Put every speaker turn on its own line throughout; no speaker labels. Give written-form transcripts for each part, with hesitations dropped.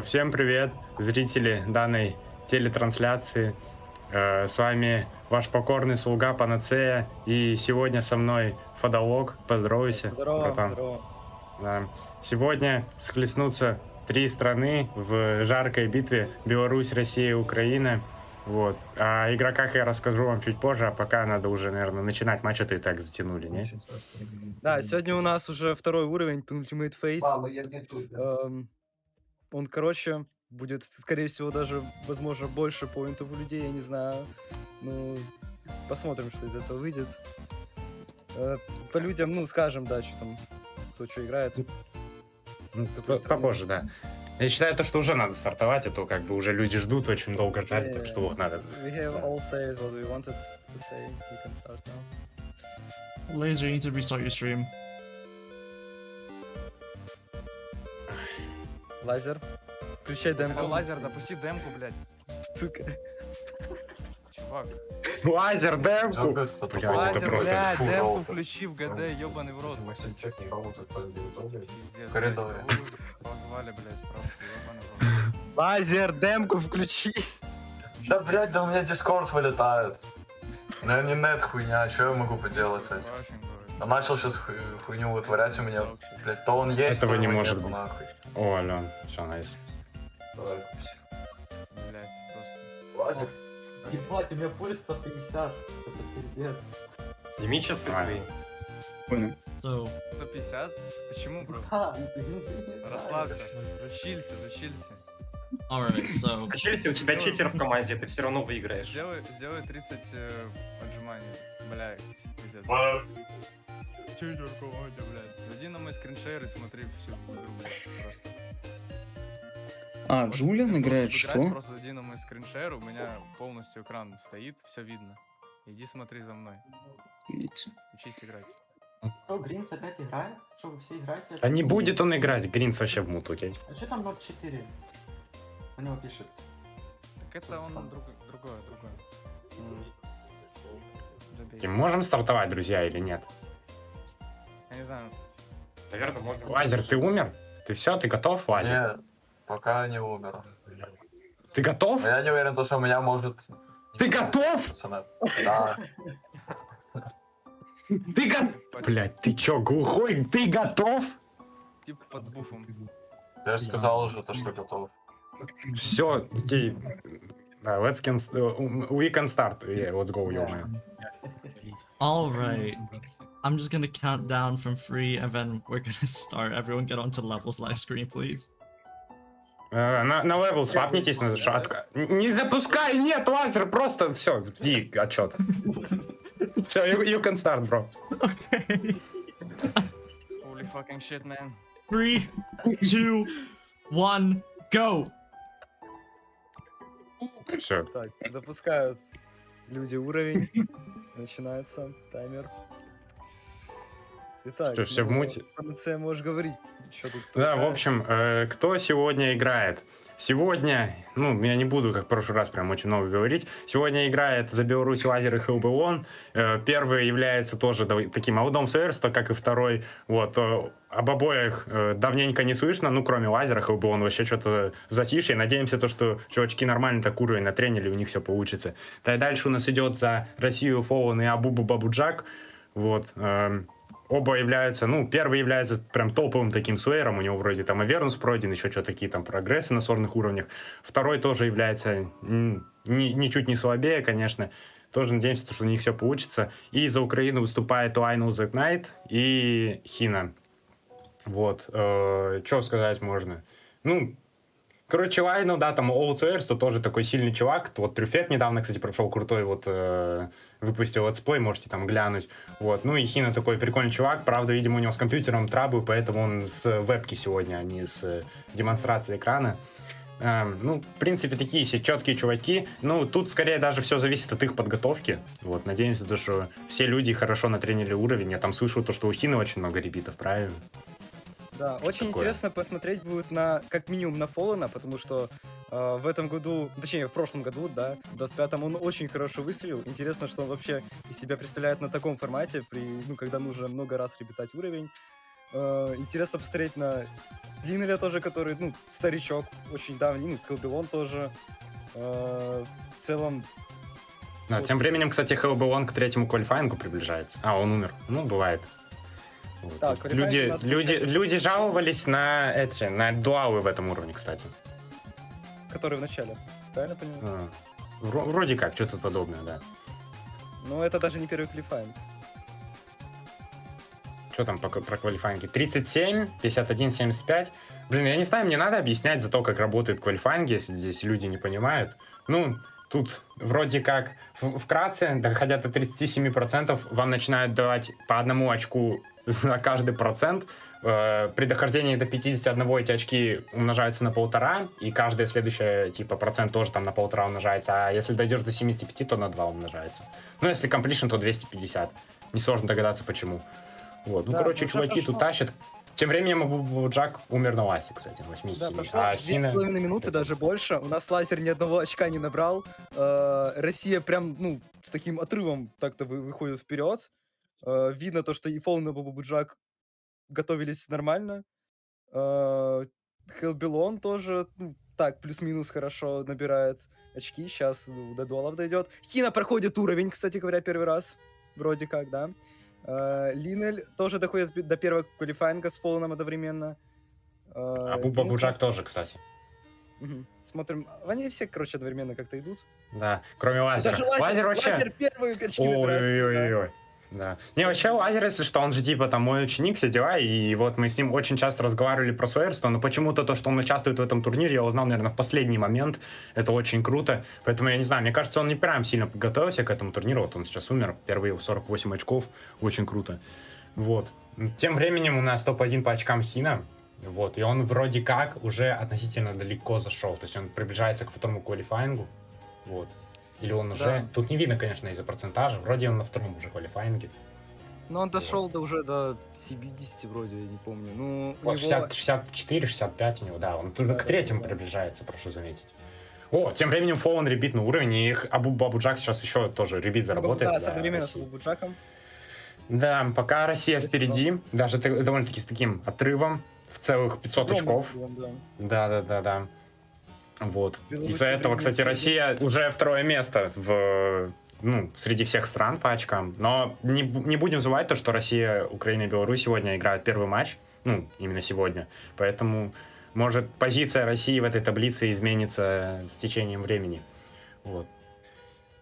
Всем привет, зрители данной телетрансляции. С вами ваш покорный слуга Панацея. И сегодня со мной Фадолог. Поздоровайся, братан.
Здорово.
Да. Сегодня схлестнутся три страны в жаркой битве: Беларусь, Россия, Украина. Вот. О игроках я расскажу вам чуть позже, а пока надо уже, наверное, начинать матч. Это и так затянули, не?
Да, сегодня у нас уже второй уровень Penultimate Phase. Он, короче, будет, скорее всего, даже, возможно, больше поинтов у людей, я не знаю. Ну, посмотрим, что из этого выйдет. По людям, ну, скажем, да, что там, кто что играет.
Попозже, да. Я считаю, то, что уже надо стартовать, а то как бы уже люди ждут, очень долго ждать, так что вот надо.
We have all said what we wanted to say. We can start now.
Laser, you need to restart your stream.
Лазер. Включай демку.
Лазер, запусти демку, блядь.
Сука.
Чувак.
Лазер, демку! Блядь, это
Лазер,
просто...
блядь, демку включи в ГД, ёбаный в рот. Пиздец,
коридоре.
Позвали, блядь, просто ёбаный в рот.
Лазер, демку включи.
Да, блядь, да у меня Дискорд вылетает. Ну не нет хуйня, что я могу поделать с этим? Я начал сейчас хуйню вытворять у меня, блядь, то он есть,
Этого
то
не
его
может
нету,
быть.
нахуй.
О, Ален, все, найс.
Блядь, просто.
Лазер.
Ебать, у меня пульс 150. Это пиздец.
Сними часы свои.
Понял.
So,
150? Почему, бро? Расслабься. Зачилься.
alright, so
Начались, у тебя читер в команде, ты все равно выиграешь.
Сделай 30 отжиманий. Блядь, пиздец. Читер в команде, блядь. Зайди на мой скриншер и смотри всю игру, блядь, просто.
Джулиан играет
Играть,
что?
просто зайди на мой скриншер, у меня полностью экран стоит, все видно. Иди смотри за мной. Учись играть.
Что, Гринс опять играет? Что, вы все играете?
Да не будет он играть, Гринс вообще в мут, окей?
А что там 0-4? У него пишет.
Так это он другое. Забей.
И можем стартовать, друзья, или нет?
Я не знаю.
Наверное, можно.
Лазер, ты умер? Ты все, ты готов, Лазер?
Нет, пока не умер.
Ты готов?
Но я не уверен, что у меня может...
Ты готов?
Пацаны. Да.
Ты готов? Блядь, ты чё, глухой? Ты готов?
Типа под буфом.
Я же сказал уже, то, что готов.
Все, окей. Да, we can start. Yeah, let's go, ё-моё.
alright. I'm just gonna count down from 3 and then we're gonna start. Everyone get onto levels live screen, please.
На левел свапнитесь, не запускай, нет, Лазер, просто все, жди отчет. Все, you can start, bro.
Okay.
Holy fucking shit, man.
3, 2, 1, go!
Все.
Так, запускают люди уровень. Начинается таймер. Итак,
Все в муте.
Панацея, можешь говорить, что тут кто
Да,
играет.
в общем, кто сегодня играет? Сегодня, ну, я не буду, как в прошлый раз, прям очень много говорить. Сегодня играет за Беларусь Лазер и Хелбеон. Первый является тоже таким аудом совершенства, как и второй. Вот. Об обоих давненько не слышно, ну, кроме Лазера, Хелбеон вообще что-то в затишье. Надеемся, то, что чувачки нормально так уровень натренили, у них все получится. Да и дальше у нас идет за Россию Фоллен и Абубу Бабуджак. Вот. Оба являются, ну, первый является прям топовым таким слеером, у него вроде там Авернус пройден, еще что-то такие там прогрессы на сорных уровнях. Второй тоже является ничуть не слабее, конечно. Тоже надеемся, что у них все получится. И за Украину выступает Lionel Z Knight и Хина. Вот. Что сказать можно? Ну, короче, Лайну, да, там Old Source, тоже такой сильный чувак. Вот Трюфет недавно, кстати, прошел крутой, вот выпустил летсплей, можете там глянуть. Вот. Ну и Хина такой прикольный чувак. Правда, видимо, у него с компьютером трабл, поэтому он с вебки сегодня, а не с демонстрацией экрана. Ну, в принципе, такие все четкие чуваки. Ну, тут скорее даже все зависит от их подготовки. Вот, надеемся, что все люди хорошо натренили уровень. Я там слышал то, что у Хины очень много ребитов, правильно?
Да, очень
такое.
интересно посмотреть будет на, как минимум, на Фоллена, потому что в этом году, точнее, в прошлом году, да, в 25-м он очень хорошо выстрелил. Интересно, что он вообще из себя представляет на таком формате, когда нужно много раз ребятать уровень. Интересно посмотреть на Линеля тоже, который, ну, старичок, очень давний, ну, Хелбелон тоже. В целом...
Да,
вот.
тем временем, кстати, Хелбелон к третьему квалифайингу приближается. А, он умер. Ну, бывает. Вот.
Да, квалифайинг у нас получается-
люди жаловались на дуалы в этом уровне, кстати.
Который в начале. Правильно понимаю?
Вроде как, что-то подобное, да.
Но это даже не первый квалифайинг.
Что там про квалифайнги? 37, 51, 75. Блин, я не знаю, мне надо объяснять за то, как работает квалифайнг, если здесь люди не понимают. Ну, тут вроде как вкратце, доходя до 37%, вам начинают давать по 1 очку за каждый процент. При дохождении до 51 эти очки умножаются на 1,5, и каждый следующий типа процент тоже там на 1,5 умножается, а если дойдешь до 75, то на 2 умножается. Ну, если completion, то 250. Несложно догадаться, почему. Вот. Ну,
Да,
короче,
уже
чуваки тут
прошло.
тащат. Тем временем Джак умер на ласте, кстати, 87.
Да, прошло
А Хина...
2,5 минуты, даже больше. У нас Лазер ни одного очка не набрал. Россия прям, ну, с таким отрывом так-то выходит вперед. Видно то, что и Фоллен, и Бабуджак готовились нормально. Хелбелон тоже, ну, так, плюс-минус хорошо набирает очки. Сейчас до дуалов дойдет. Хина проходит уровень, кстати говоря, первый раз. Вроде как, да. Линель тоже доходит до первого квалифайинга с Фолленом одновременно.
А
ну,
Бабуджак тоже, кстати.
Мгм. Смотрим. Они все, короче, одновременно как-то идут.
Да, кроме Лазера.
Даже
Лазер вообще...
Лазер первые очки набирает.
Ой-ой-ой. Да. Не, вообще Лазер, если что, он же типа там мой ученик, все дела, и вот мы с ним очень часто разговаривали про суэрство, но почему-то то, что он участвует в этом турнире, я узнал, наверное, в последний момент. Это очень круто. Поэтому я не знаю, мне кажется, он не прям сильно подготовился к этому турниру. Вот он сейчас умер, первые 48 очков. Очень круто. Вот. Тем временем у нас топ-1 по очкам Хина. Вот, и он вроде как уже относительно далеко зашел. То есть он приближается к второму квалифайингу. Вот. Или он уже...
Да.
Тут не видно, конечно, из-за процентажа. Вроде он на втором уже квалифайинге.
Но он дошел уже до 70 вроде, я не помню. Ну, у
Вот
него...
64-65 у него, да. Он
Да,
к третьему
да.
приближается, прошу заметить. О, тем временем Фоллен ребит на уровень, и их Бабуджак сейчас еще тоже ребит заработает.
Да,
за
одновременно с
Россию.
Бабуджаком.
Да, пока Россия впереди, даже довольно-таки с таким отрывом в целых 500 очков. Да. Вот.
Беларусь
Из-за этого,
время
кстати,
впереди.
Россия уже второе место среди всех стран по очкам. Но не будем забывать то, что Россия, Украина и Беларусь сегодня играют первый матч. Ну, именно сегодня. Поэтому, может, позиция России в этой таблице изменится с течением времени. Вот.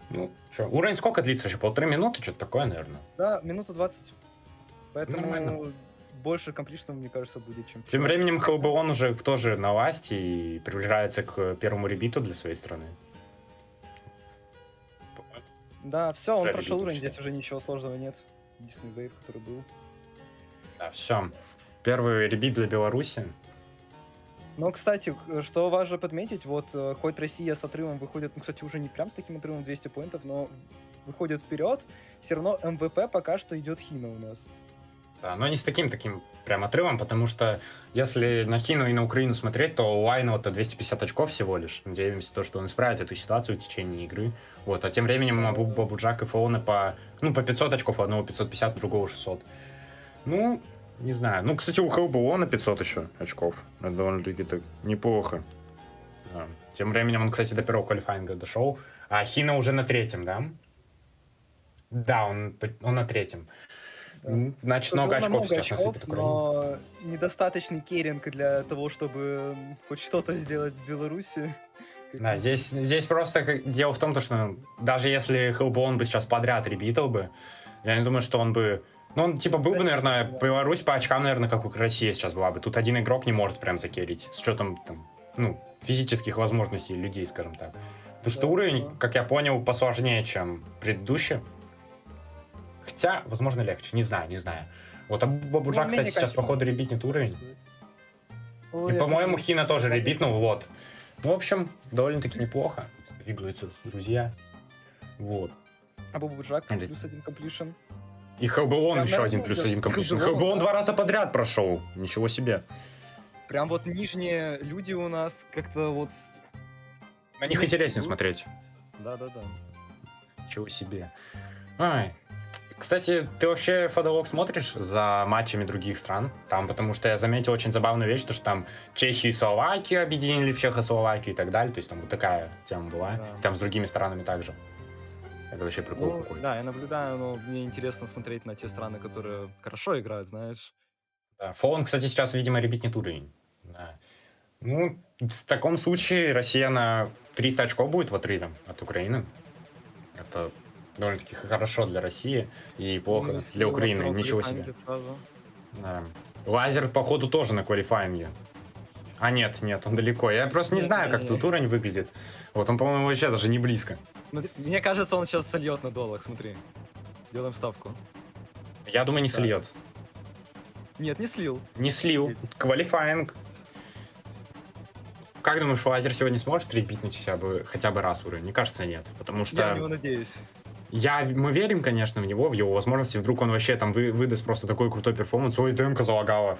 Ну, что, уровень сколько длится еще? 1,5 минуты? Что-то такое, наверное.
Да, минута 20. Поэтому
Нормально.
больше комплишнов, мне кажется, будет, чем...
Тем временем Хелбеон уже тоже на власти и приближается к первому ребиту для своей страны.
Да, все, он
Да,
прошел
ребята,
уровень,
всё.
здесь уже ничего сложного нет. Единственный вейв, который был.
Да, все. Первый ребит для Беларуси.
Но, кстати, что важно подметить, вот хоть Россия с отрывом выходит, ну, кстати, уже не прям с таким отрывом 200 поинтов, но выходит вперед, все равно МВП пока что идет Хина у нас.
Да, но не с таким прям отрывом, потому что если на Хину и на Украину смотреть, то у Лайнова-то 250 очков всего лишь. Надеемся, то, что он исправит эту ситуацию в течение игры. Вот, а тем временем Бабуджак и Фоуна по 500 очков, у одного 550, у другого 600. Ну, не знаю. Ну, кстати, у Хелбуона 500 еще очков. Это довольно-таки так неплохо. Да. Тем временем он, кстати, до первого квалифайинга дошел. А Хина уже на третьем, да? Да, он на третьем.
Да.
Значит,
Тут
много
довольно
очков сейчас насыпет Украине.
но недостаточный керинг для того, чтобы хоть что-то сделать в Беларуси.
Да, здесь просто дело в том, что даже если Хелбон бы сейчас подряд ребитал бы, я не думаю, что он бы... Ну, он типа был бы, наверное, Беларусь по очкам, наверное, как у России сейчас была бы. Тут один игрок не может прям закерить, с учетом там, физических возможностей людей, скажем так. Потому что уровень, как я понял, посложнее, чем предыдущий. Хотя, возможно, легче. Не знаю. Вот Бабуджак, кстати, сейчас, походу, ребитнет уровень. И, по-моему, Хина тоже ребитнул, вот. Ну, в общем, довольно-таки неплохо двигаются друзья. Вот.
А Бабуджак плюс 1 комплишн.
И Хелбуон еще один плюс 1 комплишн. Хелбуон 2 раза подряд прошел. Ничего себе.
Прям вот нижние люди у нас как-то вот...
На них интереснее смотреть.
Да.
Ничего себе. Ай. Кстати, ты вообще фадолог смотришь за матчами других стран? Там, потому что я заметил очень забавную вещь, то, что там Чехию и Словакию объединили в Чехословакию и так далее. То есть там вот такая тема была.
Да.
Там с другими странами также. Это вообще прикол какой-то.
Да, я наблюдаю, но мне интересно смотреть на те страны, которые хорошо играют, знаешь.
Да. Фоун, кстати, сейчас, видимо, ребитнет уровень. Да. Ну, в таком случае Россия на 300 очков будет в отрыве от Украины. Это довольно-таки хорошо для России и плохо для Украины. Ничего себе. Да. Лазер, походу, тоже на квалифайинге. А нет, он далеко. Я просто не знаю, как тут уровень выглядит. Вот он, по-моему, вообще даже не близко.
Мне кажется, он сейчас сольет на доллах, смотри. Делаем ставку.
Я думаю, не сольет.
Нет, не слил.
Не слил. Квалифайинг. Как думаешь, Лазер сегодня сможет ребитнуть хотя бы раз уровень? Мне кажется, нет. Потому что...
Я в него надеюсь.
Мы верим, конечно, в него, в его возможности. Вдруг он вообще там выдаст просто такой крутой перформанс. Ой, демка залагала.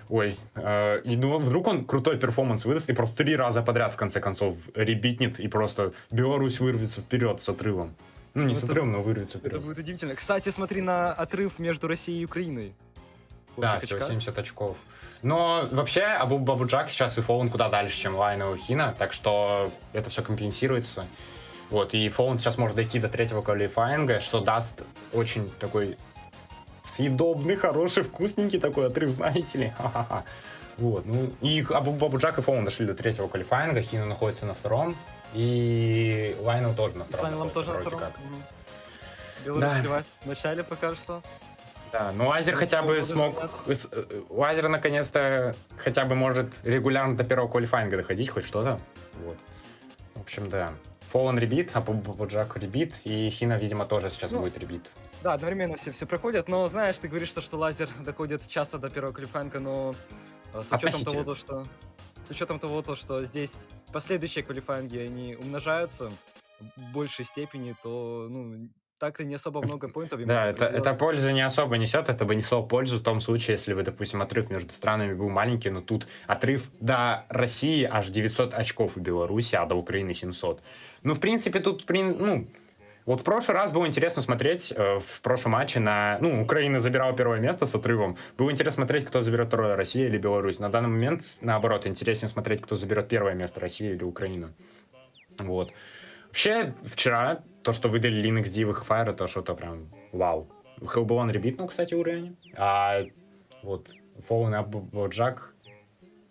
Ой. И вдруг он крутой перформанс выдаст и просто 3 раза подряд, в конце концов, ребитнет, и просто Беларусь вырвется вперед с отрывом. Ну, не с отрывом, но вырвется вперед.
Это будет удивительно. Кстати, смотри на отрыв между Россией и Украиной.
Да, всего 70 очков. Но вообще, Бабуджак сейчас и Фоун куда дальше, чем Лайна и Хина, так что это все компенсируется. Вот, и Фоун сейчас может дойти до 3-го квалифайинга, что даст очень такой съедобный, хороший, вкусненький такой отрыв, знаете ли. Ха-ха-ха. Вот, ну, и Бабуджак и Фоун дошли до 3-го квалифайинга, Хина находится на 2-м, и Лайна тоже на 2-м.
Слайнелом тоже на 2-м. Беларусь сливать в начале пока что.
Да, ну Лазер хотя бы смог... Лазер наконец-то хотя бы может регулярно до 1-го квалифайинга доходить, хоть что-то. Вот. В общем, да. Фоллен ребит, а Бабуджак ребит, и Хина, видимо, тоже сейчас будет ребит.
Да, одновременно все проходят, но знаешь, ты говоришь, что Лазер доходит часто до 1-го квалифайинга, но с учетом того, что здесь последующие квалифайинги, они умножаются в большей степени, то, так-то не особо много поинтов.
Да, это пользу не особо несет, это бы несло пользу в том случае, если бы, допустим, отрыв между странами был маленький, но тут отрыв до России аж 900 очков у Беларуси, а до Украины 700. Ну, в принципе, тут, вот в прошлый раз было интересно смотреть, в прошлом матче Украина забирала 1-е место с отрывом. Было интересно смотреть, кто заберет 2-е, Россия или Беларусь. На данный момент, наоборот, интереснее смотреть, кто заберет 1-е место, Россия или Украина. Вот. Вообще, вчера то, что выдали LinuxD и Fire, это что-то прям вау. Хелбуон ребитнул, кстати, уровень. А вот Фоун и Бабуджак...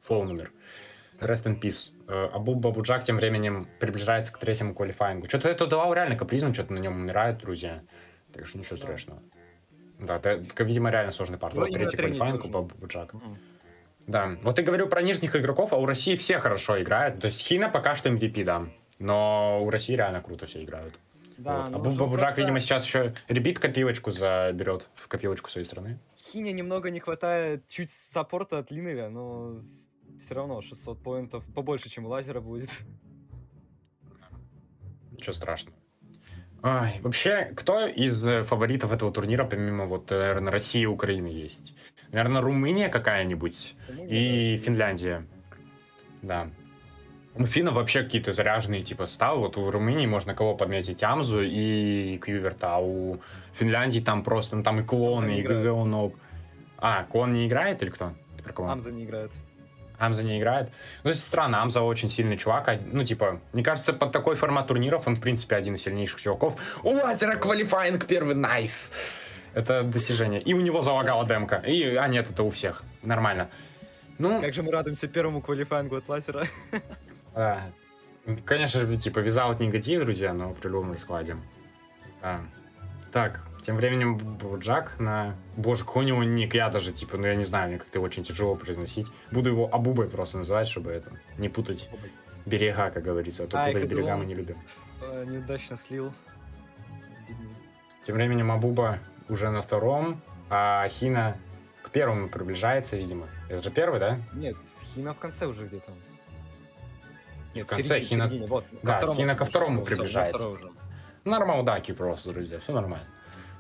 Фоун умер. Rest in peace. А Бабуджак тем временем приближается к 3-му квалифайингу. Что-то это давал реально капризно, что-то на нем умирают друзья. Так что ничего страшного. Да, это, видимо, реально сложный парт. Вот 3-й квалифайинг у Бабуджак. Да, вот ты говорил про нижних игроков, а у России все хорошо играют. То есть Хина пока что MVP, да. Но у России реально круто все играют.
Да,
вот. А Бабуджак, видимо, сейчас еще ребит копилочку заберет в копилочку своей страны.
Хине немного не хватает чуть саппорта от Линеля, но все равно 600 поинтов побольше, чем у Лазера будет.
Ничего страшного. Ай, вообще, кто из фаворитов этого турнира, помимо вот, наверное, России и Украины есть? Наверное, Румыния какая-нибудь и Финляндия. Да. У финнов вообще какие-то заряженные типа составы. Вот у Румынии можно кого подметить? Амзу и Кьюверта, а у Финляндии там просто, ну там и Клон, и Гагаунов. А, Клон не играет или кто? Ты про кого?
Амза не играет.
Амза не играет. Ну, это странно, Амза очень сильный чувак. Ну, типа, мне кажется, под такой формат турниров он, в принципе, один из сильнейших чуваков. У Лазера квалифайинг первый, найс! Это достижение. И у него залагала демка. А нет, это у всех. Нормально. Ну,
Как же мы радуемся первому квалифайнгу от лазера.
конечно же, типа, визаут негатив, друзья, но при любом раскладе. Так, тем временем Джак на... Боже, какой у него ник, я даже, типа, ну я не знаю, мне как-то очень тяжело произносить. Буду его Абубой просто называть, чтобы это, не путать берега, как говорится, а то путать берега мы не любим.
Неудачно слил.
Тем временем Абуба уже на втором, а Хина к первому приближается, видимо. Это же первый, да?
Нет, Хина в конце уже где-то. Нет,
В конце Хина...
Вот,
Да, Хина ко второму приближается.
Уже.
Нормалдаки просто, друзья, все нормально.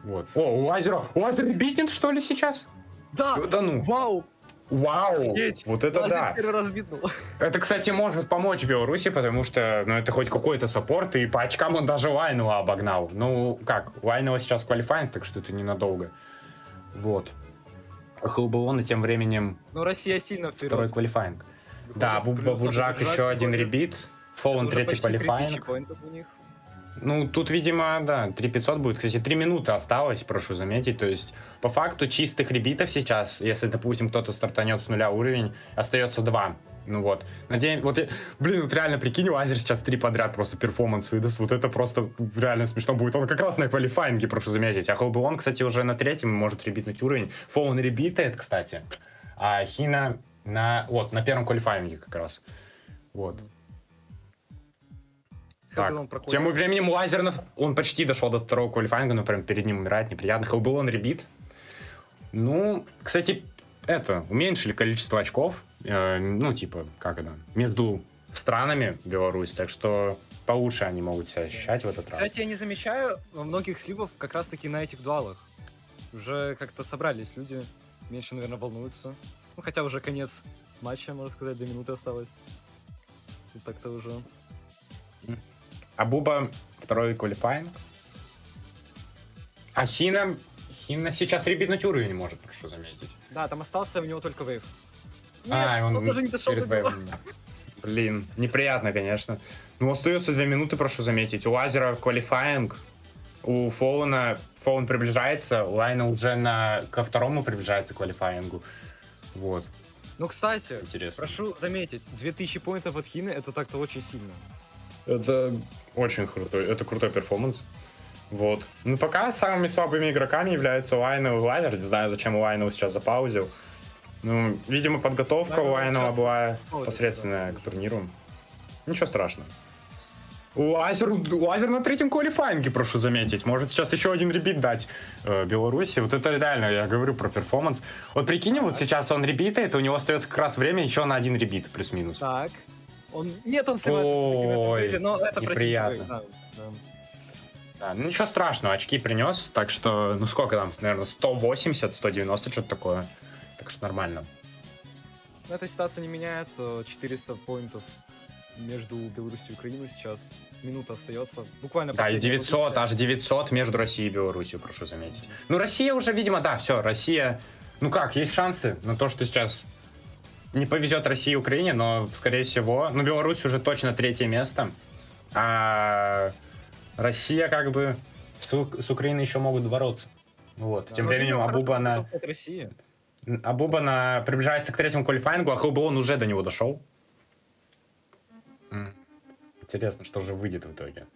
Вот. О, у Лазера битнет, что ли, сейчас?
Да!
Да ну!
Вау!
Вау!
Офигеть!
Вот это
Лазер
да!
первый раз битнул.
Это, кстати, может помочь Беларуси, потому что, ну, это хоть какой-то саппорт, и по очкам он даже Лайнова обогнал. Ну, как, Лайнова сейчас квалифайнг, так что это ненадолго. Вот. Хлболон тем временем...
Ну, Россия сильно вперед.
Второй квалифайнг. Да, Буджак еще один ребит. Фоллен третий квалифайнг. Ну, тут, видимо, да, 3500 будет. Кстати, 3 минуты осталось, прошу заметить. То есть, по факту, чистых ребитов сейчас, если, допустим, кто-то стартанет с нуля уровень, остается 2. Ну вот. Надеюсь, вот, блин, вот реально, прикинь, Лазер сейчас 3 подряд просто перформанс выдаст. Вот это просто реально смешно будет. Он как раз на квалифайнге, прошу заметить. А Холбон, кстати, уже на третьем может ребитнуть уровень. Фоллен ребитает, кстати. А Хина на первом квалифайнге как раз. Вот. Так, тем временем Лазернов, он почти дошел до второго квалифайнга, но прям перед ним умирает, неприятно. Хелбелон ребит. Ну, кстати, уменьшили количество очков, ну, типа, как это, между странами Беларусь, так что получше они могут себя ощущать в этот раз.
Кстати, я не замечаю многих сливов как раз-таки на этих дуалах. Уже как-то собрались люди, меньше, наверное, волнуются. Ну, хотя уже конец матча, можно сказать, 2 минуты осталось. И так-то уже...
А Буба второй квалифайнг. А Хина сейчас ребитнуть уровень не может, прошу заметить.
Да, там остался у него только вейв.
Нет,
он даже не дошел до него.
Блин, неприятно, конечно. Ну, остается 2 минуты, прошу заметить. У Лазера квалифайнг, у Фоллена приближается, у Лайна уже ко второму приближается квалифайнгу. Вот.
Ну, кстати,
интересно.
Прошу заметить, 2000 поинтов от Хины это так-то очень сильно.
Это очень крутой перформанс. Вот. Ну, пока самыми слабыми игроками являются Лайнов и Лайнер. Не знаю, зачем Лайнов сейчас запаузил. Ну, видимо, подготовка у Лайнова была посредственная к турниру. Ничего страшного. Лазер на третьем квалифайнге, прошу заметить. Может сейчас еще один ребит дать Беларуси. Вот это реально, я говорю про перформанс. Вот прикинь, вот сейчас он ребитает, у него остается как раз время еще на один ребит, плюс-минус.
Так. Нет, он сливается все-таки в этом дуэле, но это
неприятно. Да, ну ничего страшного, очки принес, так что, ну сколько там, наверное, 180, 190, что-то такое. Так что нормально.
Но эта ситуация не меняется, 400 поинтов между Беларусью и Украиной сейчас. Минута остается. Буквально.
Да, и 900, аж 900 между Россией и Беларусью, прошу заметить. Ну, Россия уже, видимо, да, все, Россия... Ну как, есть шансы на то, что сейчас не повезет России и Украине, но, скорее всего... Ну, Беларусь уже точно 3-е место. А Россия, как бы, с Украиной еще могут бороться. Вот. Да. Тем временем Абуба приближается к 3-му квалифайнгу, а Хелбелон уже до него дошел. Интересно, что же выйдет в итоге.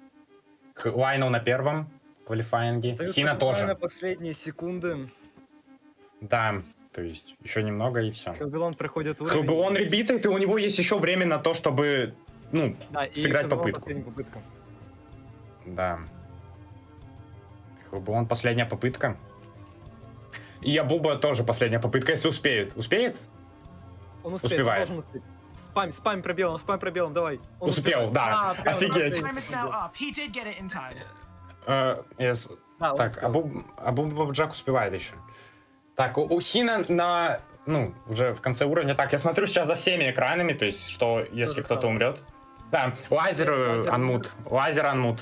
Лайнов на 1-м квалифайнге.
Остаются
Хина тоже.
На последние секунды.
Да, то есть еще немного и все.
Хелбелон проходит уровень.
Хелбелон ребитает, и у него есть еще время на то, чтобы, ну, да, сыграть попытку. Да. Хелбелон последняя попытка. И Абуба тоже последняя попытка, если успеет. Успеет?
Он успеет,
успевает.
Он спам пробелом, давай. Он
успел, да. Офигеть.
Да, он
Так,
успел.
Абубаджак успевает еще. Так, у Хина на... Ну, уже в конце уровня. Так, я смотрю сейчас за всеми экранами, то есть, что если
же
кто-то
самое.
умрет. Да, лазер
Лазер
анмут. Лазер анмут.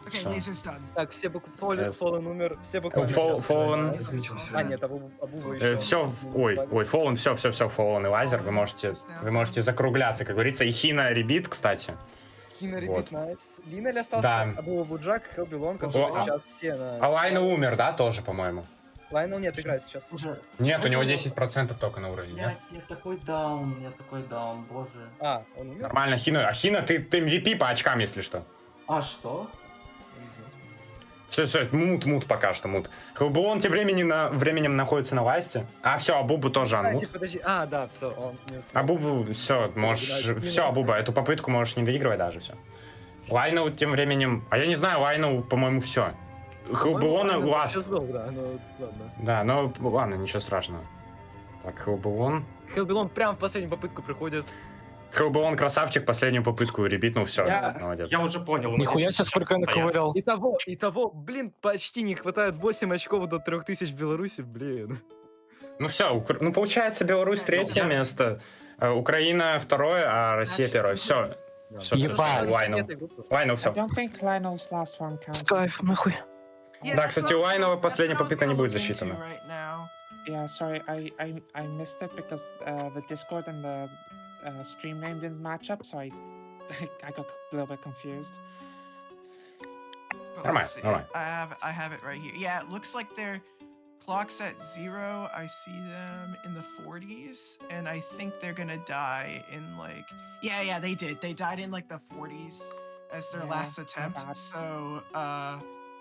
Okay,
Всё.
laser's done.
Так, все
Yes.
Fallen умер, все буквально
Fall-
сейчас
Fallen.
играют. А, нет, Абуба еще.
Все, ой, Фоллен, все, Фоллен и лазер. Вы можете закругляться, как говорится. И Хина ребит, кстати.
Хина
Вот.
ребит, найс. Лина ли остался?
Да.
Абуба Буджак, Хелбилон,
О,
которые
а-
сейчас все на...
А Лайна умер, да, тоже, по-моему?
Лайнел нет, играет сейчас.
Уже.
Нет, у него 10% только на уровне, нет?
Я такой даун, боже.
А, он умер?
Нормально, Хина. А Хина, ты MVP по очкам, если что.
А что?
Все, мут пока что, мут. Хелбулон тем временем находится на власти. А, все, Абубу тоже
Кстати,
анмут.
подожди. А, да, все, он не успел.
Абубу, все, можешь... Все, Абуба, эту попытку можешь не доигрывать даже, все. Лайну тем временем... А я не знаю, Лайну, по-моему, все. Хелбулона
Лайнел
ласт.
вообще сдох, да, ну ладно.
Да, ну ладно, ничего страшного. Так, Хелбулон.
Хелбилон прям в последнюю попытку приходит.
Хелбулон красавчик, последнюю попытку ребит, ну все, молодец.
Я уже понял.
Нихуя себе, сколько я наковырял.
Итого, блин, почти не хватает 8 очков до 3000 в Беларуси, блин.
Ну все, ну получается Беларусь третье место, Украина второе, а Россия первое. Все. Все,
Ебать.
Лайну все.
Кайф, нахуй.
Yeah,
Да,
that's
кстати,
what I
у
was
Лайнова
gonna-
последняя
that's what I was
попытка не
gonna
будет
look into
засчитана.
right now.
Yeah, sorry, I missed it because the Discord and the stream name didn't match up, so I got a little bit confused.
But
Never
let's
mind,
see.
never
I have it right here. Yeah, it looks like their clock's at 0. I see them in the 40s, and I think they're gonna die in like yeah, they did. They died in like the 40s as their
Yeah,
last
not
attempt.
bad.
So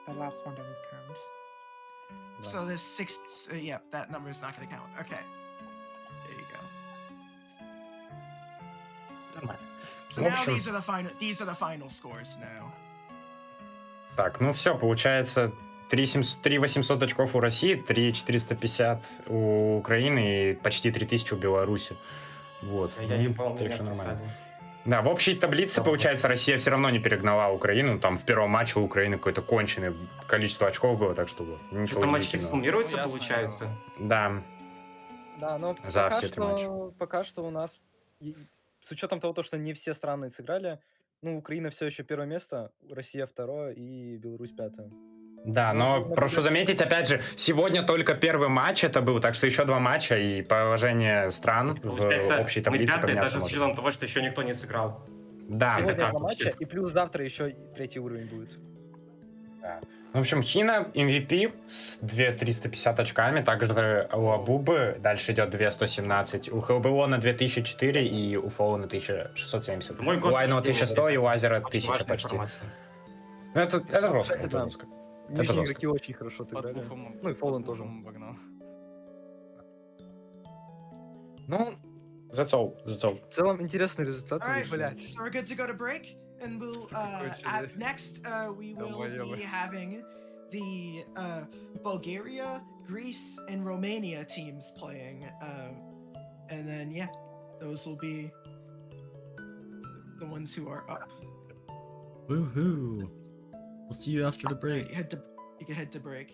The last one doesn't count.
so this sixth yeah, that number is not gonna count. Okay. There you go.
Нормально.
So
В
now
общем,
these are the final scores now.
так, ну все, получается 3800 очков у России, 3450 у Украины и почти 3000 у Беларуси. Вот.
Я ебал,
так
меня
что нормально.
сосали.
Да, в общей таблице, получается, Россия все равно не перегнала Украину. Там в первом матче у Украины какое-то конченое количество очков было, так что вот, ничего
Там очки
удивительного.
суммируются,
Ну, ясно,
получается?
Да,
Да, но
За все три матча.
пока что у нас, с учетом того, что не все страны сыграли, ну, Украина все еще первое место, Россия второе и Беларусь пятое.
да,
Ну,
но
например-
прошу заметить, опять же, сегодня только первый матч это был, так что еще 2 матча, и положение стран
Получается,
в общей
мы
таблице
пятые,
поменяться
даже с
может.
учетом того, что еще никто не сыграл.
Да,
Сегодня
так
2
вообще.
матча, и плюс завтра еще третий уровень будет.
в общем, Хина MVP с 2350 очками, также у Абубы дальше идет 2117, у Хелбелона 2004 и у Фоллана 1670.
Мой
У
год
Лайнова
рождения,
1100 и у Лазера
Очень
1000
важная
почти.
информация.
Ну, это жестко,
кстати,
это
да.
жестко.
Нижние
жестко.
игроки очень хорошо
Под
отыграли.
буфом.
Ну и Fallen
под
тоже.
буфом обогнал.
Ну, that's all.
В целом интересный результат.
All right,
вышел.
so we're good to go to break, and we'll next we will
Долбоёбы.
be having the Bulgaria, Greece, and Romania teams playing, and then yeah, those will be the ones who are up.
Woohoo. We'll see you after the break.
You can head to break.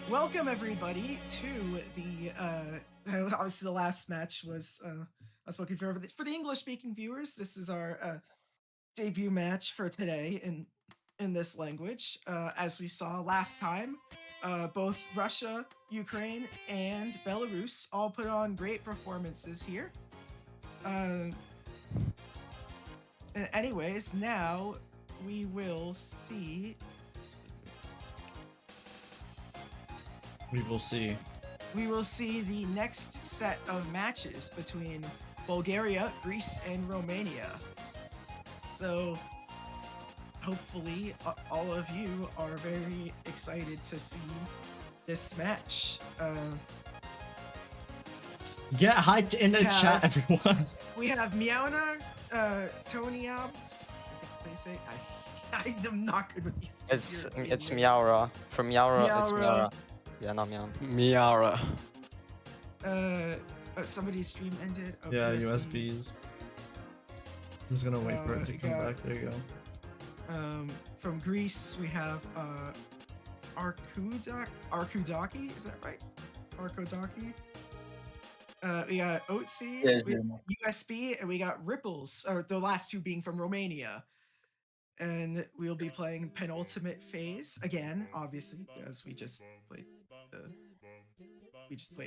welcome everybody to the obviously the last match was I was looking for the English speaking viewers. This is our debut match for today in this language. As we saw last time, both Russia, Ukraine, and Belarus all put on great performances here. Anyways, now we will see.
We will see.
We will see the next set of matches between Bulgaria, Greece, and Romania. So hopefully all of you are very excited to see this match.
Get hyped in the chat, everyone.
We have Miauna, Tonyab. They say I am not good with these.
It's Miaura. From Miaura, it's Miaura. Yeah, not Miaura.
Miaura. Somebody's stream ended. Oh,
Yeah, USBs. I'm just gonna wait for it to come back. There you go.
From Greece, we have Arkudaki. Is that right? Arkodaki. We got Otsi, USB, and we got Ripples. Or the last two being from Romania. And we'll be playing Penultimate Phase again, obviously, because we just played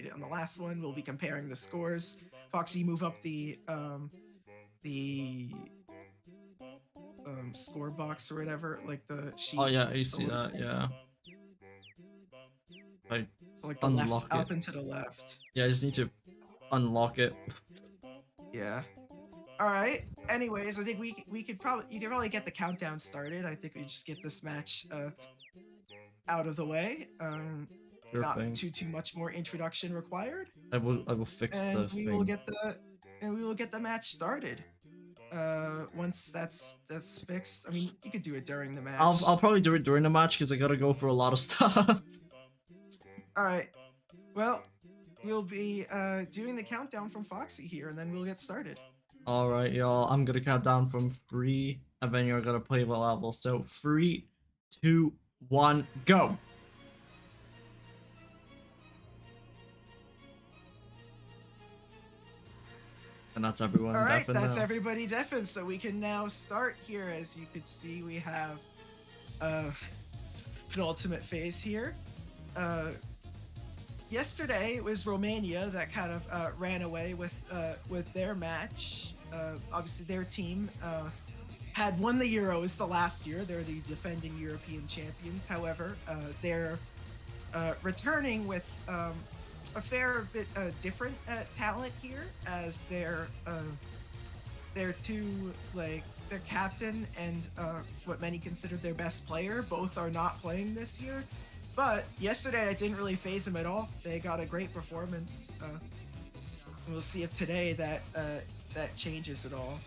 it on the last one. We'll be comparing the scores. Foxy, move up the score box or whatever, like the sheet.
Oh yeah, I see that. Yeah. I
So like the
unlock
left,
it.
up and to the left.
Yeah, I just need to unlock it.
Yeah. All right. Anyways, I think you could probably get the countdown started. I think we just get this match out of the way.
Sure
Not
thing.
too much more introduction required.
I will fix the
And we
thing.
will get the match started. Once that's fixed. I mean, you could do it during the match.
I'll probably do it during the match because I gotta go for a lot of stuff.
All right. Well, we'll be doing the countdown from Foxy here, and then we'll get started.
All right, y'all. I'm gonna count down from 3, and then you're gonna play the level. So 3, 2, 1, go. And that's everyone.
All right,
deafened
that's
now.
everybody deafened, so we can now start here. As you can see, we have Penultimate Phase here. Yesterday it was Romania that kind of ran away with their match. Obviously, their team had won the Euros the last year. They're the defending European champions. However, they're returning with a fair bit different talent here, as their two, like, their captain and what many consider their best player both are not playing this year. But yesterday it didn't really phase them at all. They got a great performance. We'll see if today that changes at all.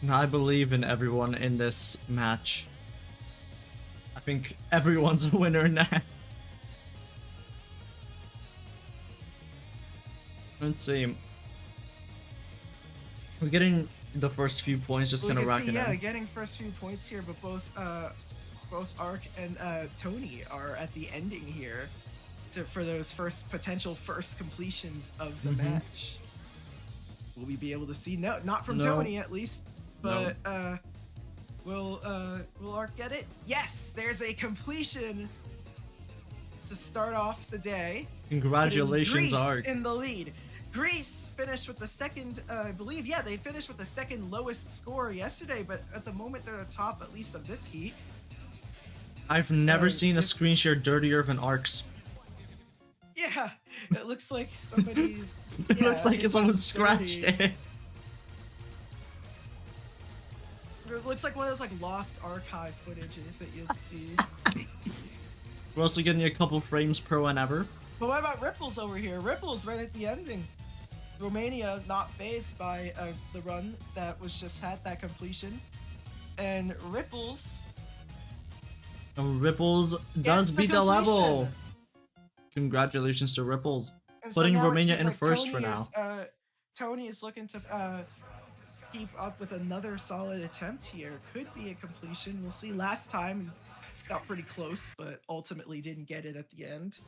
I believe in everyone in this match. I think everyone's a winner in that. Let's see. We're getting the first few points, just kind of racking
Yeah,
in.
getting first few points here, but both Ark and Tony are at the ending here for those potential first completions of the match. Will we be able to see? No, not from Tony at least. But will Ark get it? Yes, there's a completion to start off the day.
Congratulations,
Greece
Ark.
in the lead. Greece finished with the second, I believe, yeah, they finished with the second lowest score yesterday, but at the moment they're the top, at least of this heat.
I've never seen a screen share dirtier than Ark's.
Yeah, it looks like somebody.
It looks like someone scratched
dirty.
it.
It looks like one of those like lost archive footages that you'll see.
We're also getting a couple frames per whenever.
But what about Ripples over here? Ripples right at the ending. Romania not phased by the run that was just had that completion, and Ripples
Ripples does beat the level. Congratulations to Ripples.
And so
Putting
now it
Romania
seems
in
like
first
Tony
for now.
Tony is looking to keep up with another solid attempt here. Could be a completion. We'll see. Last time got pretty close, but ultimately didn't get it at the end.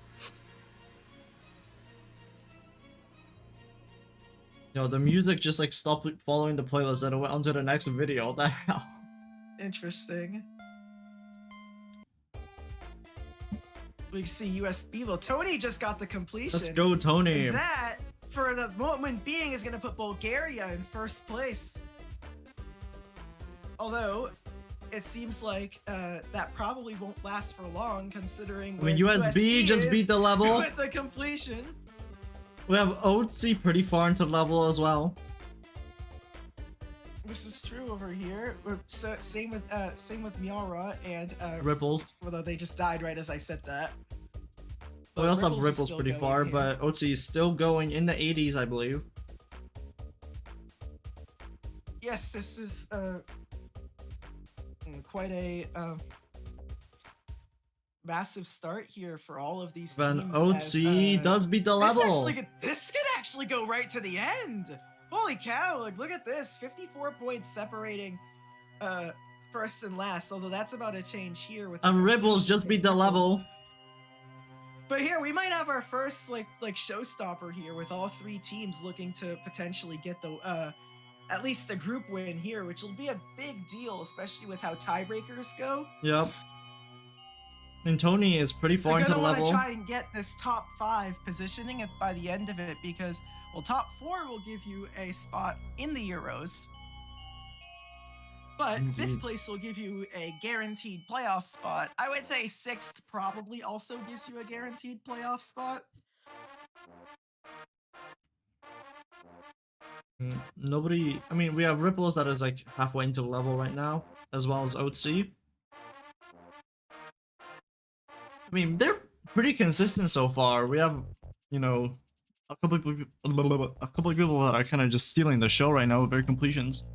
Yo, the music just like stopped following the playlist and it went onto the next video. What the hell?
Interesting. We see USB. Well, Tony just got the completion.
Let's go, Tony.
And that, for the moment being, is going to put Bulgaria in first place. Although, it seems like that probably won't last for long, considering.
I mean, USB just beat the level
with the completion.
We have OTC pretty far into the level as well.
This is true over here. So, same with Miara and
Ripples.
Although they just died right as I said that.
We
But
also have
is
Ripples
still
pretty
going
far,
here.
but OTC is still going in the 80s, I believe.
Yes, this is quite a massive start here for all of these
Then
teams.
OTC does beat the level.
This could actually go right to the end. Holy cow! Like, look at this, 54 points separating first and last. Although that's about to change here with.
And Ripples just beat the level.
But here we might have our first like showstopper here with all three teams looking to potentially get the at least the group win here, which will be a big deal, especially with how tiebreakers go.
Yep. And Tony is pretty far into the
They're gonna
level.
want to try and get this top 5 positioning it by the end of it, because well, top 4 will give you a spot in the Euros, but
Indeed.
5th place will give you a guaranteed playoff spot. I would say 6th probably also gives you a guaranteed playoff spot.
Nobody. I mean, we have Ripples that is like halfway into the level right now, as well as OTC. I mean, they're pretty consistent so far. We have, you know, a couple of people that are kind of just stealing the show right now with their completions.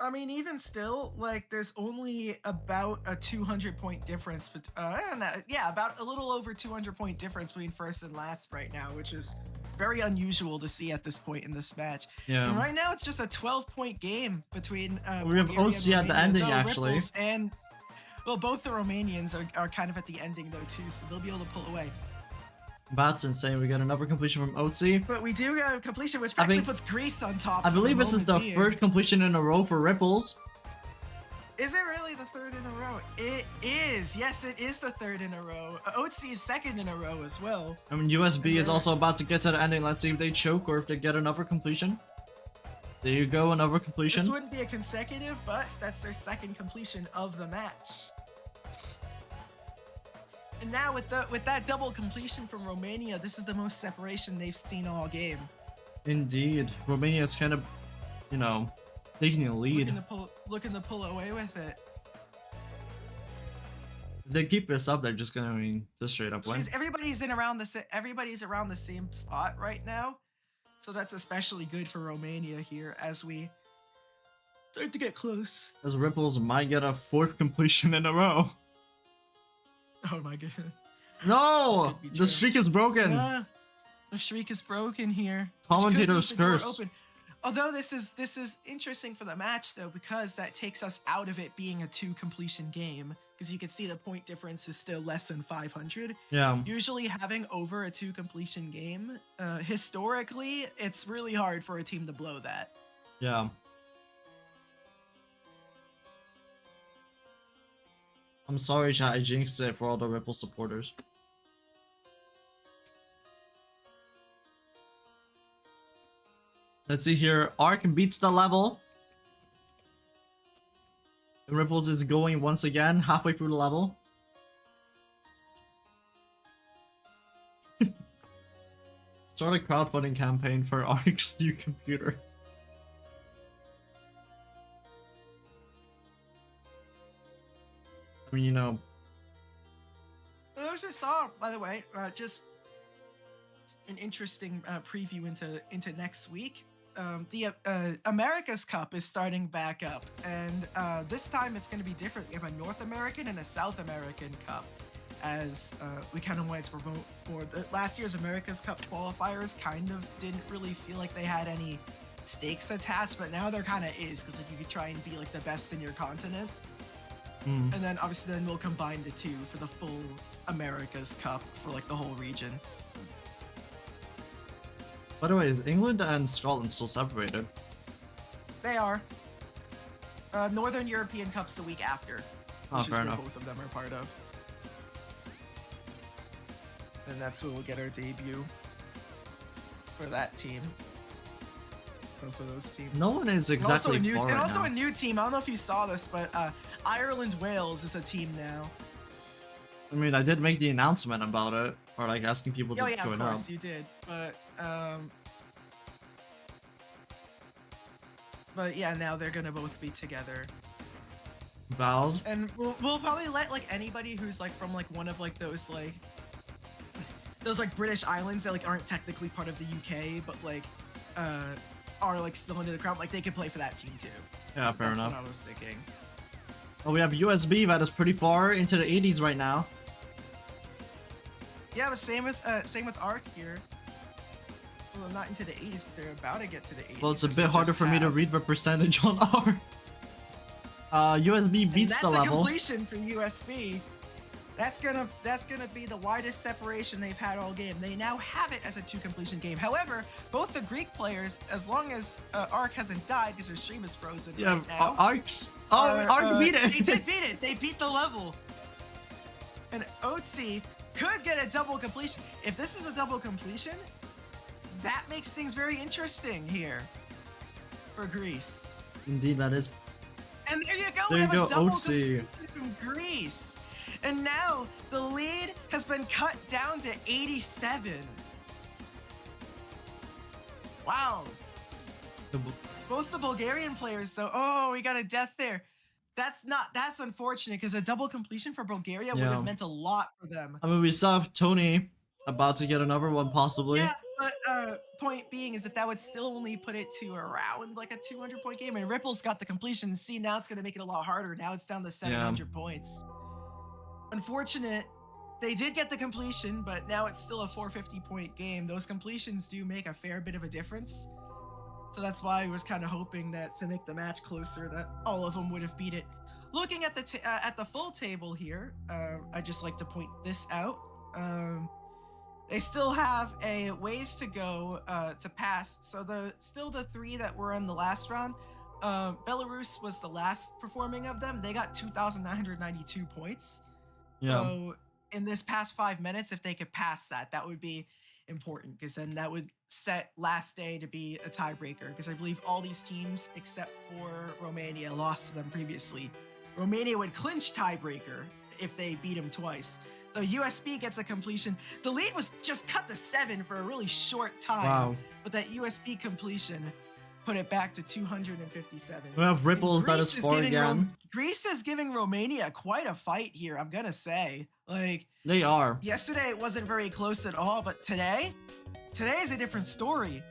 I mean, even still, like, there's only about a 200-point difference. Yeah, about a little over 200-point difference between first and last right now, which is very unusual to see at this point in this match.
Yeah.
And right now, it's just a 12-point game between.
We have
Bulgaria and
OTC at the
Romania,
ending,
though
actually.
Ripples and well, both the Romanians are kind of at the ending though too, so they'll be able to pull away.
That's insane. We got another completion from OTC.
But we do get a completion, which
I
actually
think-
puts Greece on top.
I
for the
believe this is the
moment being.
third completion in a row for Ripples.
Is it really the third in a row? It is. Yes, it is the third in a row. OTC is second in a row as well.
I mean, USB
And
is
then-
also about to get to the ending. Let's see if they choke or if they get another completion. There you go, another
This
completion.
wouldn't be a consecutive, but that's their second completion of the match. And now with that double completion from Romania, this is the most separation they've seen all game.
Indeed. Romania is kind of, you know, taking a lead.
Looking to pull away with it.
If they keep this up, they're just gonna, I mean, just straight up win.
Because everybody's around the same spot right now, so that's especially good for Romania here as we start to get close.
As Ripples might get a 4th completion in a row.
Oh my goodness.
No!
This could be
The
true.
streak is broken!
Ah, the streak is broken here. which could
Commentator's
leave the door
curse.
open. Although this is interesting for the match though, because that takes us out of it being a 2 completion game, because you can see the point difference is still less than 500.
Yeah.
Usually having over a 2 completion game, historically, it's really hard for a team to blow that.
Yeah. I'm sorry, chat, I jinxed it for all the Ripple supporters. Let's see here. Arc beats the level. And Ripples is going once again, halfway through the level. Start a crowdfunding campaign for Arc's new computer. I mean, you know.
I also saw, by the way, just an interesting preview into next week. The America's Cup is starting back up, and this time it's going to be different. We have a North American and a South American Cup, as we kind of wanted to promote more. Last year's America's Cup qualifiers kind of didn't really feel like they had any stakes attached, but now there kind of is, because like you could try and be like the best in your continent.
Hmm.
And then obviously then we'll combine the two for the full America's Cup for like the whole region.
By the way, is England and Scotland still separated?
They are. Northern European Cup's the week after,
Oh,
which is
fair
where
enough.
both of them are part of. And that's where we'll get our debut for that team. Both of those teams.
No one is
And also
exactly
a new,
far
and
right
also
now.
a new team. I don't know if you saw this, but Ireland Wales is a team now.
I mean, I did make the announcement about it, or like asking people
Oh
to
yeah, of
join up.
course you did, but yeah, now they're gonna both be together.
Valve.
And we'll probably let like anybody who's like from like one of like those like British islands that like aren't technically part of the UK but like are like still into the crowd, like they could play for that team too.
Yeah, fair
That's
enough.
what I was thinking.
Oh, we have USB that is pretty far into the 80s right now.
Yeah, but same with Arc here. Well, not into the 80s, but they're about to get to the 80s.
Well, it's a
which
bit
they
harder
just
for me to
have.
read the percentage on our. USB beats
And
the
that's a
level.
completion for USB. That's gonna be the widest separation they've had all game. They now have it as a 2 completion game. However, both the Greek players, as long as Arc hasn't died because their stream is frozen
Yeah,
right now.
Arc's. Oh, Arc beat it.
They did beat it. They beat the level. And Otzi could get a double completion. If this is a double completion, that makes things very interesting here for Greece.
Indeed, that is.
And there you go.
There
we
you
have
go,
a double
Otzi.
completion from Greece. And now the lead has been cut down to 87. Wow. Both the Bulgarian players, though. Oh, we got a death there. That's unfortunate because a double completion for Bulgaria would
Yeah.
have meant a lot for them.
I mean, we still have Tony about to get another one, possibly.
Yeah, but point being is that would still only put it to around like a 200-point game, and Ripple's got the completion. See, now it's going to make it a lot harder. Now it's down to 700 points. Unfortunate. They did get the completion, but now it's still a 450-point game. Those completions do make a fair bit of a difference. So that's why I was kind of hoping that to make the match closer, that all of them would have beat it. Looking at the full table here, I just like to point this out. They still have a ways to go to pass. So still the 3 that were in the last round, Belarus was the last performing of them. They got 2,992 points.
Yeah.
So in this past 5 minutes, if they could pass that, that would be important because then that would set last day to be a tiebreaker because I believe all these teams except for Romania lost to them previously. Romania would clinch tiebreaker if they beat them twice. The USB gets a completion. The lead was just cut to 7 for a really short time.
Wow.
But that USB completion put it back to 257.
We have Ripples that
Greece
is 4 again.
Greece is giving Romania quite a fight here, I'm gonna say. Like,
They are.
yesterday it wasn't very close at all, but today is a different story.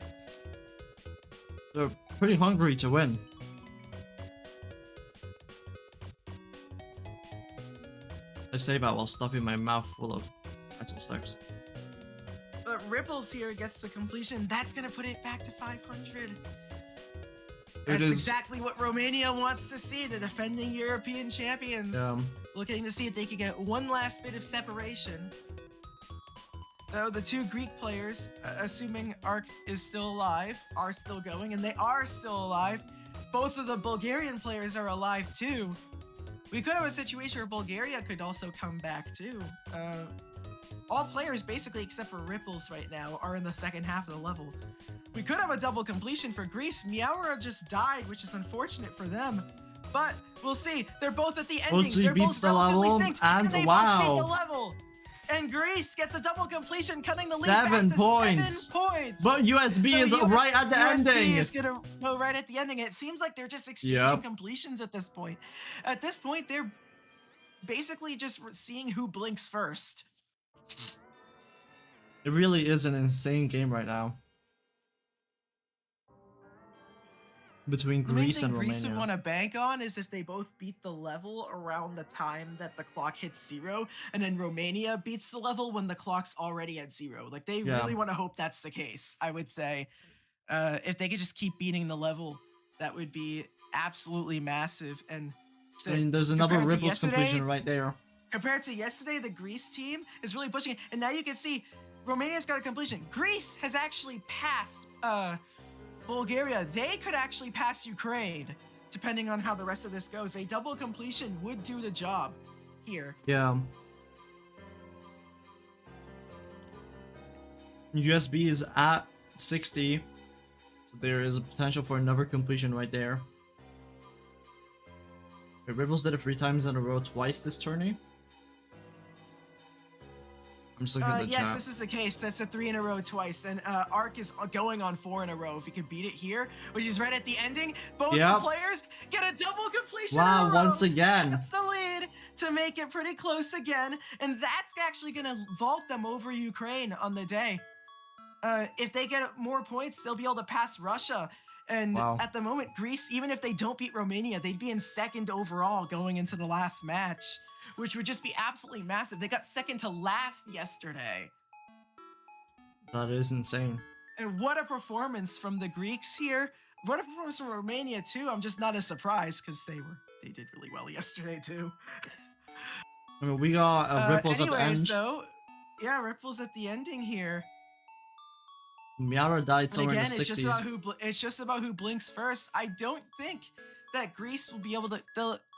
They're pretty hungry to win. I say that while stuffing my mouth full of pencil sticks.
But Ripples here gets the completion. That's gonna put it back to 500. That's
is-
exactly what Romania wants to see, the defending European champions.
Yeah.
Looking to see if they could get one last bit of separation. Though the 2 Greek players, assuming Arc is still alive, are still going, and they are still alive. Both of the Bulgarian players are alive too. We could have a situation where Bulgaria could also come back too. All players, basically except for Ripples right now, are in the second half of the level. We could have a double completion for Greece. Miaura just died, which is unfortunate for them. But we'll see. They're both at the ending.
Otzi
They're
beats
both
the
relatively
level,
synced,
and
they
wow.
both beat the level. And Greece gets a double completion, cutting the lead
7
back to
points.
7 points.
But USB is right at the ending.
is gonna go right at the ending. It seems like they're just exchanging
Yep.
completions at this point. At this point, they're basically just seeing who blinks first.
It really is an insane game right now. Between
The main
Greece
thing
and
Greece would
Romania.
want to bank on is if they both beat the level around the time that the clock hits 0, and then Romania beats the level when the clock's already at 0. Like, they
Yeah.
really want to hope that's the case, I would say. If they could just keep beating the level, that would be absolutely massive. And
I mean, there's another
Compared to
Ripples
yesterday-
completion right there.
Compared to yesterday, the Greece team is really pushing it. And now you can see Romania's got a completion. Greece has actually passed Bulgaria. They could actually pass Ukraine, depending on how the rest of this goes. A double completion would do the job here.
Yeah. USB is at 60, so there is a potential for another completion right there. Okay, Ripples did it 3 times in a row, twice this tourney. I'm just looking at the
Yes,
chat.
this is the case. That's a 3 in a row twice, and Arc is going on 4 in a row. If he could beat it here, which is right at the ending, both the
Yep.
players get a double completion.
Wow,
in a row.
once again.
That's the lead to make it pretty close again, and that's actually gonna vault them over Ukraine on the day. If they get more points, they'll be able to pass Russia. And
Wow.
at the moment, Greece, even if they don't beat Romania, they'd be in second overall going into the last match, which would just be absolutely massive. They got second to last yesterday.
That is insane.
And what a performance from the Greeks here. What a performance from Romania too. I'm just not as surprised because they did really well yesterday too.
I mean, we got Ripples at the
anyways,
end.
though, yeah, Ripples at the ending here.
Miara died
And
somewhere
again,
in the
it's
60s.
it's just about who blinks first. I don't think that Greece will be able to.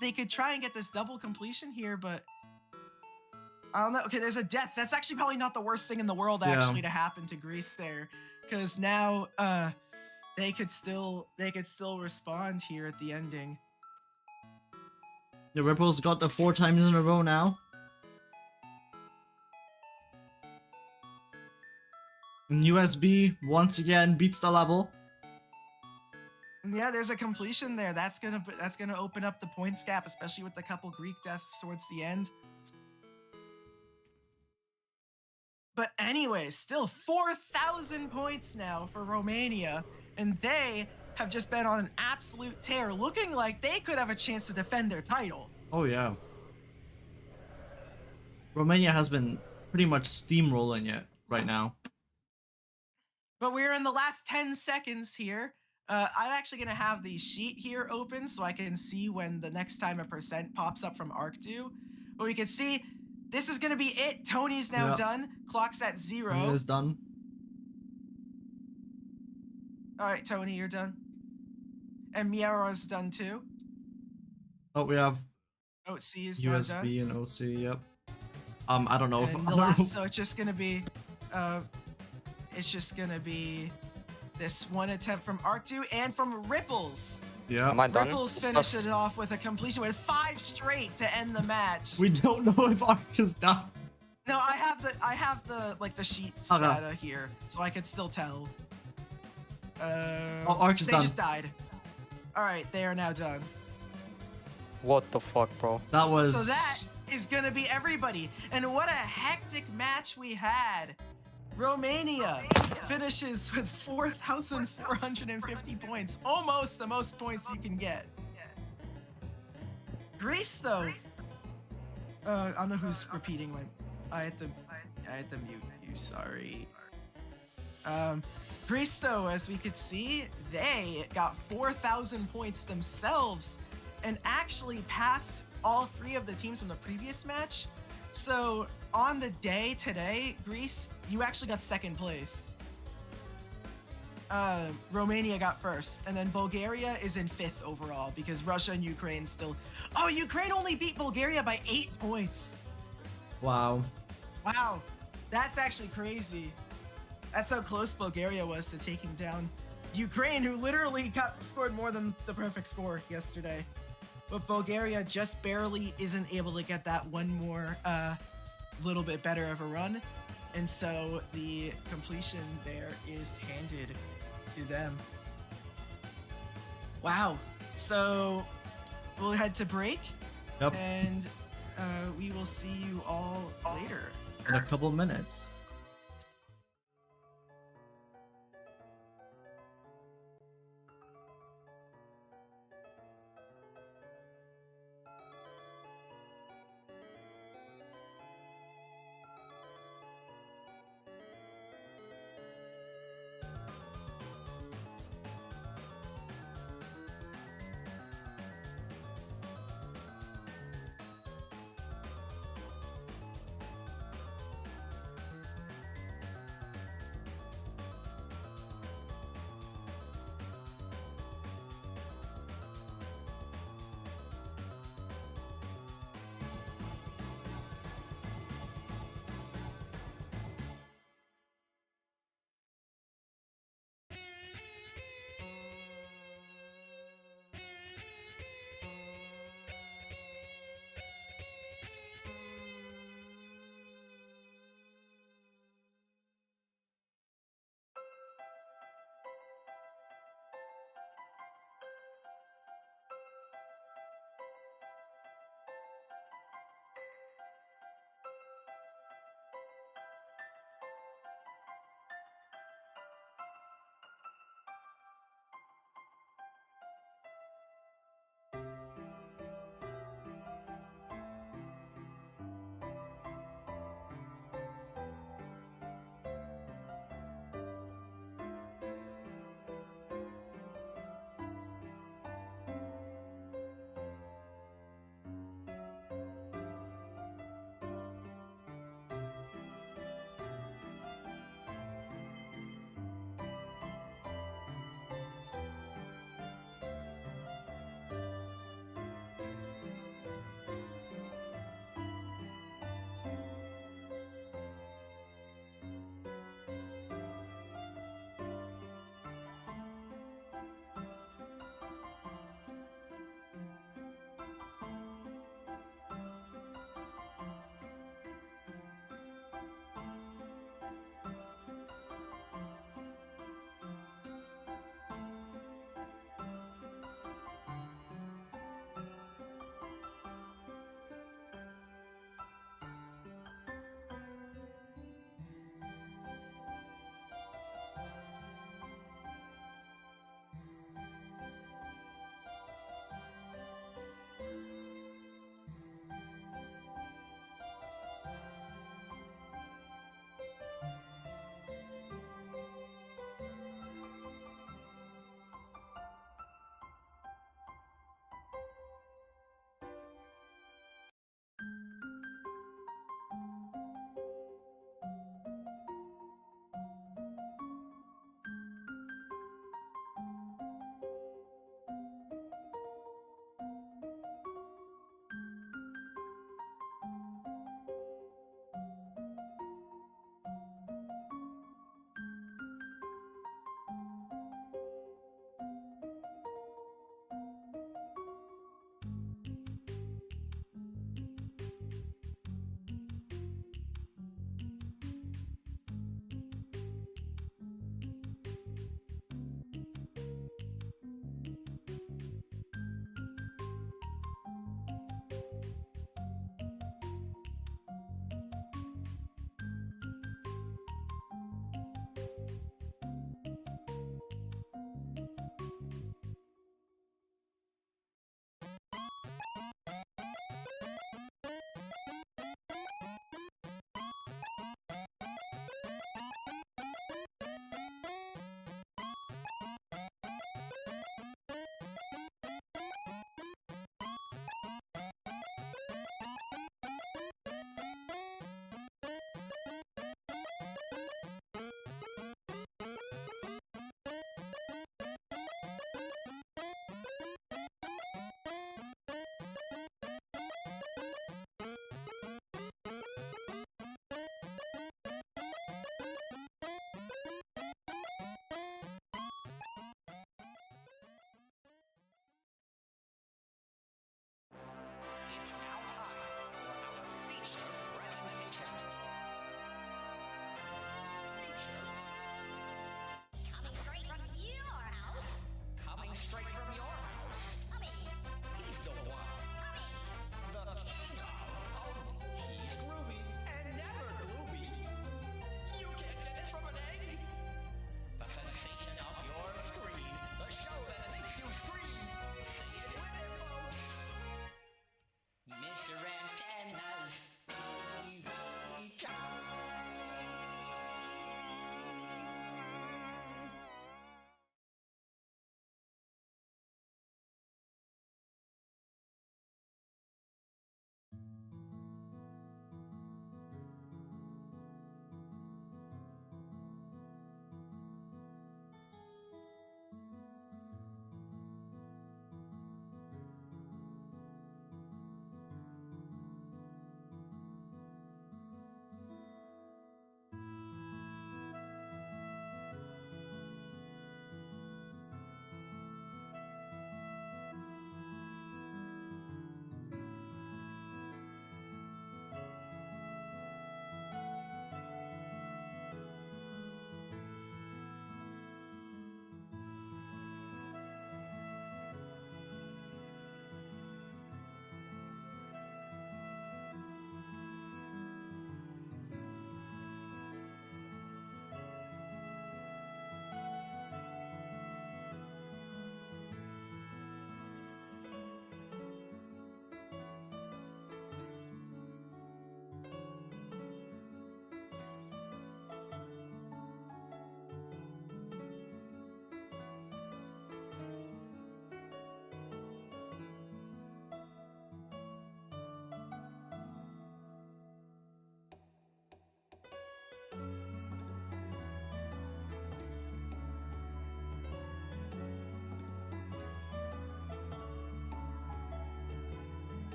They could try and get this double completion here, but I don't know. Okay, there's a death. That's actually probably not the worst thing in the world
Yeah.
actually to happen to Greece there, because now they could still respond here at the ending.
The Ripples got the 4 times in a row now. And USB once again beats the level.
And yeah, there's a completion there. That's gonna open up the points gap, especially with the couple Greek deaths towards the end. But anyways, still 4,000 points now for Romania, and they have just been on an absolute tear, looking like they could have a chance to defend their title.
Oh yeah. Romania has been pretty much steamrolling it right now.
But we're in the last 10 seconds here. I'm actually going to have the sheet here open so I can see when the next time a percent pops up from Arc2. But we can see this is going to be it. Tony's now
Yeah.
done. Clock's at 0.
It is done.
All right, Tony, you're done. And Miara's done too.
Oh, we have
OC is now done.
USB and OC, yep. I don't know if
And the last, so it's just gonna be this one attempt from Arc2 and from Ripples.
Yeah.
Am I done?
Ripples
It's
finished
just-
it off with a completion with 5 straight to end the match.
We don't know if Arc is done.
No, I have the like the sheet
Okay.
data here, so I could still tell.
Arc is
they
done.
just died. All right, they are now done.
What the fuck, bro?
That was...
So that is gonna be everybody. And what a hectic match we had. Romania finishes with 4,450 points. Almost the most points you can get. Greece, though. I don't know who's repeating my... I had to mute you, sorry. Greece, though, as we could see, they got 4,000 points themselves and actually passed all 3 of the teams from the previous match. So on the day today, Greece, you actually got 2nd place. Romania got 1st, and then Bulgaria is in 5th overall because Russia and Ukraine still... Oh, Ukraine only beat Bulgaria by 8 points.
Wow.
Wow, that's actually crazy. That's how close Bulgaria was to taking down Ukraine, who literally scored more than the perfect score yesterday. But Bulgaria just barely isn't able to get that one more little bit better of a run. And so the completion there is handed to them. Wow. So we'll head to break.
Yep.
And we will see you all later.
In a couple minutes.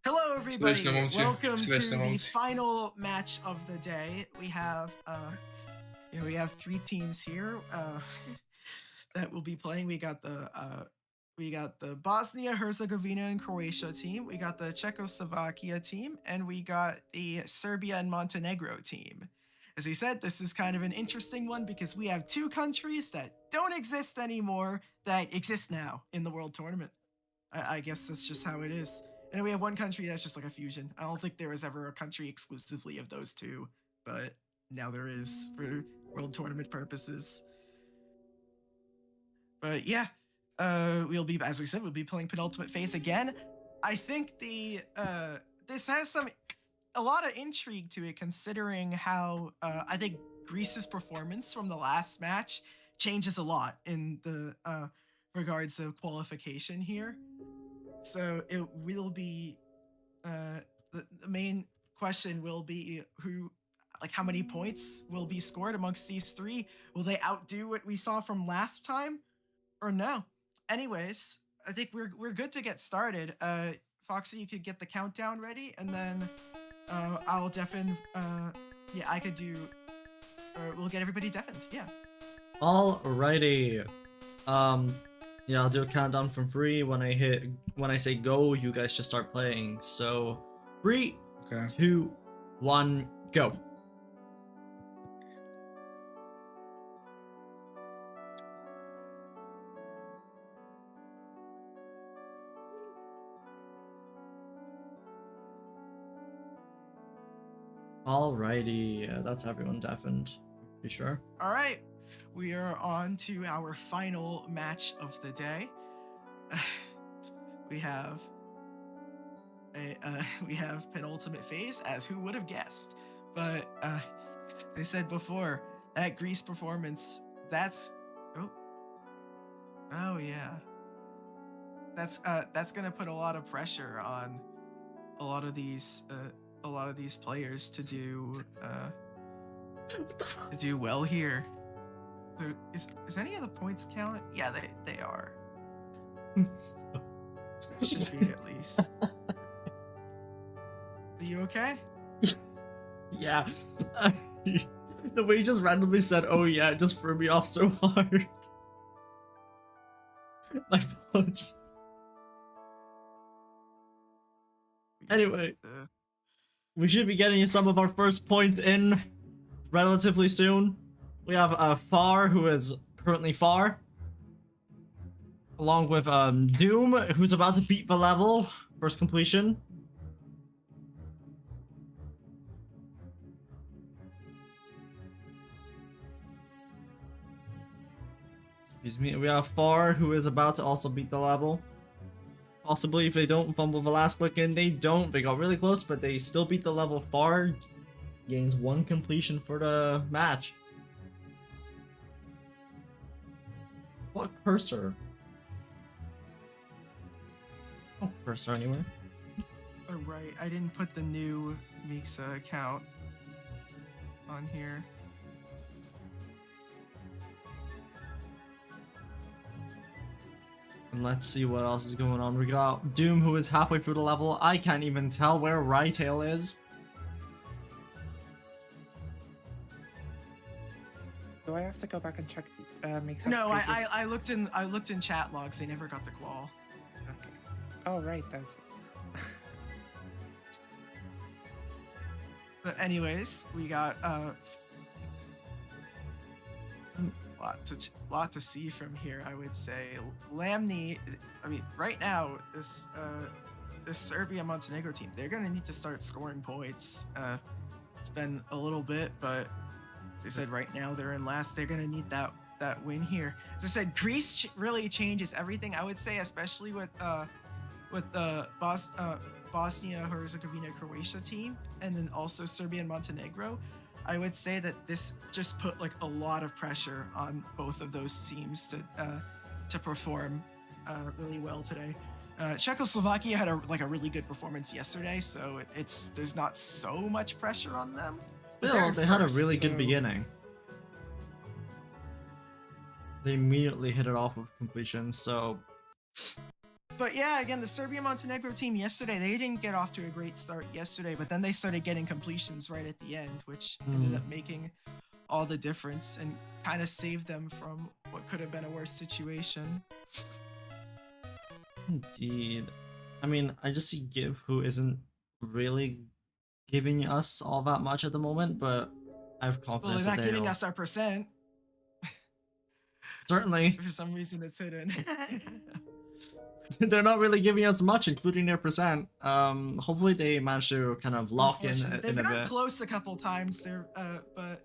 Hello, everybody.
Слышно, Мумси.
Welcome to
Слышно,
the
Мумси.
final match of the day. We have, we have 3 teams here that will be playing. We got the Bosnia, Herzegovina, and Croatia team. We got the Czechoslovakia team, and we got the Serbia and Montenegro team. As we said, this is kind of an interesting one because we have 2 countries that don't exist anymore that exist now in the World Tournament. I guess that's just how it is. And we have 1 country that's just like a fusion. I don't think there was ever a country exclusively of those 2, but now there is for World Tournament purposes. But yeah, we'll be, as we said, we'll be playing Penultimate Phase again. I think this has a lot of intrigue to it, considering how I think Greece's performance from the last match changes a lot in the regards of qualification here. So it will be the main question will be how many points will be scored amongst these 3? Will they outdo what we saw from last time, or no? Anyways, I think we're good to get started. Foxy, you could get the countdown ready, and then I'll deafen. I could do. We'll get everybody deafened. Yeah.
Alrighty. Yeah, I'll do a countdown from 3. When I say go, you guys just start playing. So 3, 2, 1, go. Alrighty, that's everyone deafened. Be sure.
All right, we are on to our final match of the day. We have Penultimate Phase, as who would have guessed? But they said before that Greece performance. That's oh yeah. That's gonna put a lot of pressure on a lot of these players to do well here. Is any of the points counted? Yeah, they are. Should be at least. Are you okay?
Yeah. The way you just randomly said, "Oh yeah," it just threw me off so hard. My apologies. Anyway, we should be getting some of our first points in relatively soon. We have Far, who is currently Far, along with Doom, who's about to beat the level, first completion. Excuse me. We have Far, who is about to also beat the level. Possibly, if they don't fumble the last click in, they don't. They got really close, but they still beat the level. Far gains 1 completion for the match. What cursor? No cursor anywhere.
Oh, right, I didn't put the new Mixa account on here.
And let's see what else is going on. We got Doom, who is halfway through the level. I can't even tell where Rytail is.
Do I have to go back and check Mix?
No, I looked in chat logs. They never got the qual.
Okay. Oh right, that's.
But anyways, we got lot to see from here. I would say Lamny. I mean, right now this Serbia Montenegro team, they're gonna need to start scoring points. It's been a little bit, but they said right now they're in last. They're gonna need that win here. As I said, Greece really changes everything. I would say, especially with the Bosnia Herzegovina Croatia team, and then also Serbia and Montenegro. I would say that this just put like a lot of pressure on both of those teams to perform really well today. Czechoslovakia had a really good performance yesterday, so there's not so much pressure on them.
Still, they had a really good beginning. They immediately hit it off with completion, so
But yeah, again, the Serbia-Montenegro team yesterday, they didn't get off to a great start yesterday, but then they started getting completions right at the end, which ended up making all the difference and kind of saved them from what could have been a worse situation.
Indeed. I mean, I just see Give, who isn't really giving us all that much at the moment, but I have
Well,
confidence
they're
that
not giving
they'll...
us our percent.
Certainly.
For some reason, it's hidden.
They're not really giving us much, including their percent. Hopefully they manage to kind of lock in
They've
a
gotten
bit.
close a couple times there, but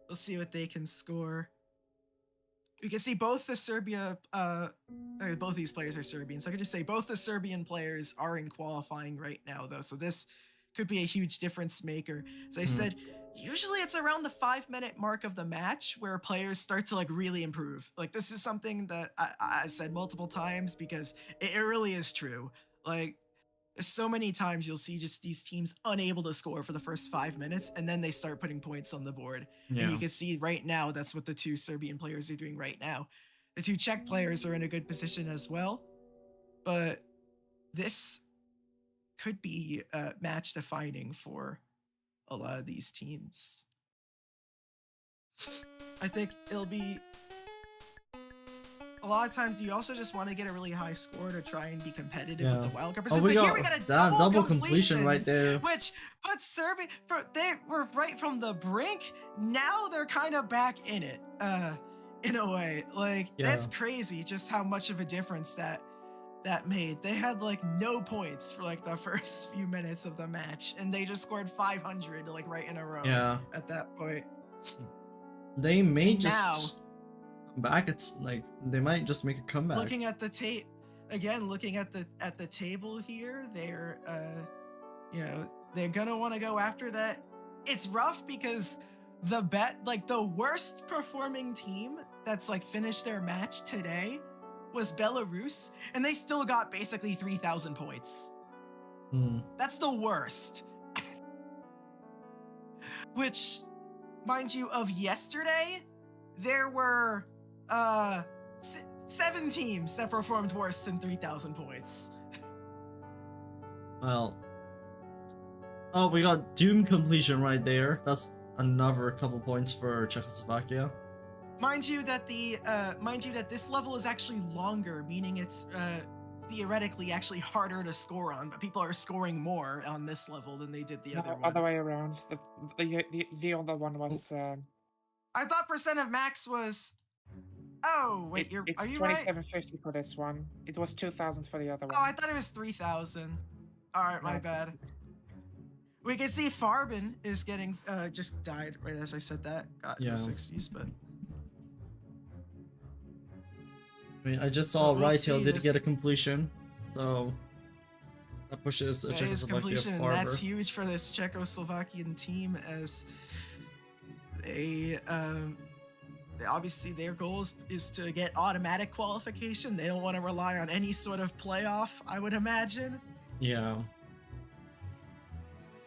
we'll see what they can score. We can see both the both these players are Serbian, so I could just say both the Serbian players are in qualifying right now, though. So this could be a huge difference maker. As I said, usually it's around the 5-minute mark of the match where players start to like really improve. Like this is something that I've said multiple times because it really is true. Like there's so many times you'll see just these teams unable to score for the first 5 minutes, and then they start putting points on the board.
Yeah.
And you can see right now, that's what the two Serbian players are doing right now. The two Czech players are in a good position as well, but this could be match defining for a lot of these teams. I think it'll be a lot of times you also just want to get a really high score to try and be competitive with the wild card.
Oh, we
but
got,
here we got a
that double completion right there.
which puts Serbia, they were right from the brink. Now they're kind of back in it, in a way. Like that's crazy, just how much of a difference that made. They had like no points for like the first few minutes of the match, and they just scored 500 like right in a row.
Yeah.
At that point,
they may
and
just come back. It's like they might just make a comeback.
Looking at the tape again, looking at the table here, they're they're gonna want to go after that. It's rough because the worst performing team that's like finished their match today was Belarus, and they still got basically 3,000 points. That's the worst. Which, mind you, of yesterday, there were 7 teams that performed worse than 3,000 points.
Well, oh, we got Doom completion right there. That's another couple points for Czechoslovakia.
Mind you that this level is actually longer, meaning it's theoretically actually harder to score on, but people are scoring more on this level than they did the other one.
Other way around. The other one was.
I thought percent of max was. Oh wait,
it's
are you
2750 for this one. It was 2,000 for the other one.
Oh, I thought it was 3,000. All right, my bad. We can see Farbin is getting just died right as I said that. Got the 60s, but.
I mean, I just saw Rytail did get a completion, so that pushes Czechoslovakia farther.
That's huge for this Czechoslovakian team, as they obviously their goal is to get automatic qualification. They don't want to rely on any sort of playoff, I would imagine.
Yeah.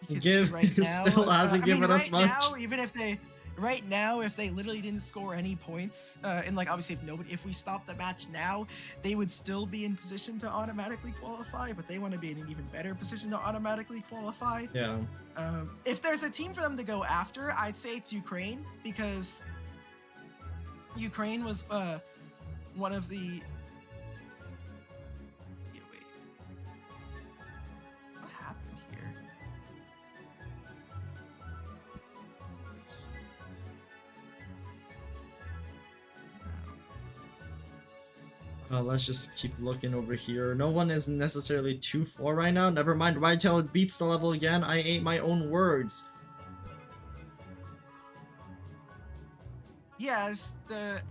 Give
right now, still hasn't given us much.
Now, even if they. Right now, if they literally didn't score any points, and like obviously if we stop the match now, they would still be in position to automatically qualify, but they want to be in an even better position to automatically qualify.
Yeah.
If there's a team for them to go after, I'd say it's Ukraine, because Ukraine was one of the. Wait. What happened here?
Let's just keep looking over here. No one is necessarily too far right now. Never mind, Rytail beats the level again. I ate my own words.
Yes, here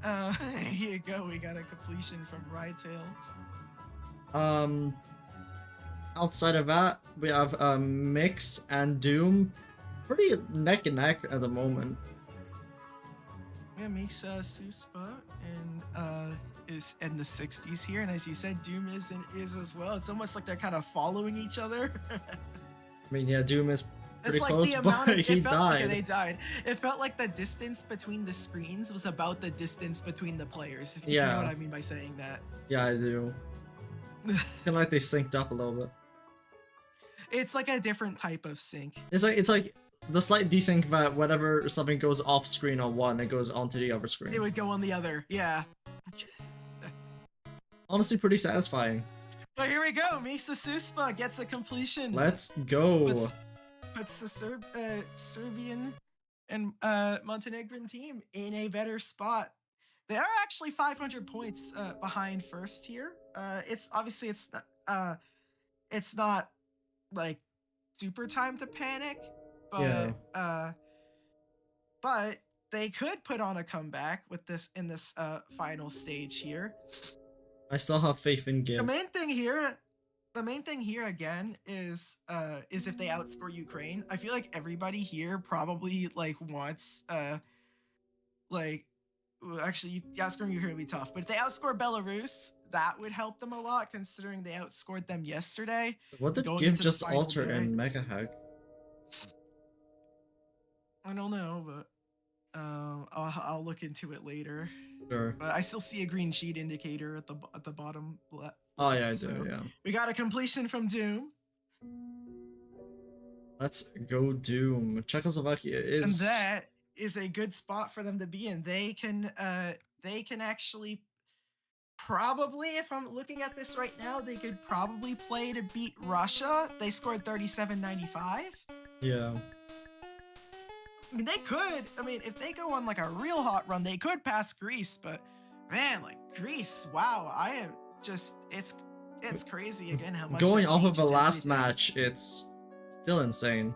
you go. We got a completion from Rytail.
Outside of that, we have Mix and Doom, pretty neck and neck at the moment.
Yeah, Mix Suspa and is in the 60s here, and as you said, Doom is as well. It's almost like they're kind of following each other.
I mean, yeah, Doom is pretty
like
close, but he died.
They died. It felt like the distance between the screens was about the distance between the players. If you know what I mean by saying that.
Yeah, I do. It's kind of like they synced up a little bit.
It's like a different type of sync.
It's like the slight desync that whenever something goes off screen on one, it goes onto the other screen.
It would go on the other, yeah.
Honestly, pretty satisfying.
But here we go. Misa Suspa gets a completion.
Let's go.
Puts the Serbian and Montenegrin team in a better spot. They are actually 500 points behind first here. It's not like super time to panic, but but they could put on a comeback with this in this final stage here.
I still have faith in Give.
The main thing here again is if they outscore Ukraine. I feel like everybody here probably like wants actually outscoring Ukraine would be tough, but if they outscore Belarus, that would help them a lot considering they outscored them yesterday.
What did Give just alter in Mega Hack?
I don't know, but I'll look into it later.
Sure.
But I still see a green sheet indicator at the bottom left.
Oh yeah, I do. Yeah.
We got a completion from Doom.
Let's go Doom. Czechoslovakia is.
And that is a good spot for them to be in. They can actually probably, if I'm looking at this right now, they could probably play to beat Russia. They scored 37.95.
Yeah.
I mean, they could. I mean, if they go on like a real hot run, they could pass Greece. But man, like Greece, wow! I am just it's crazy again how much
going
that
off of the
changes
last
everything.
match. It's still insane.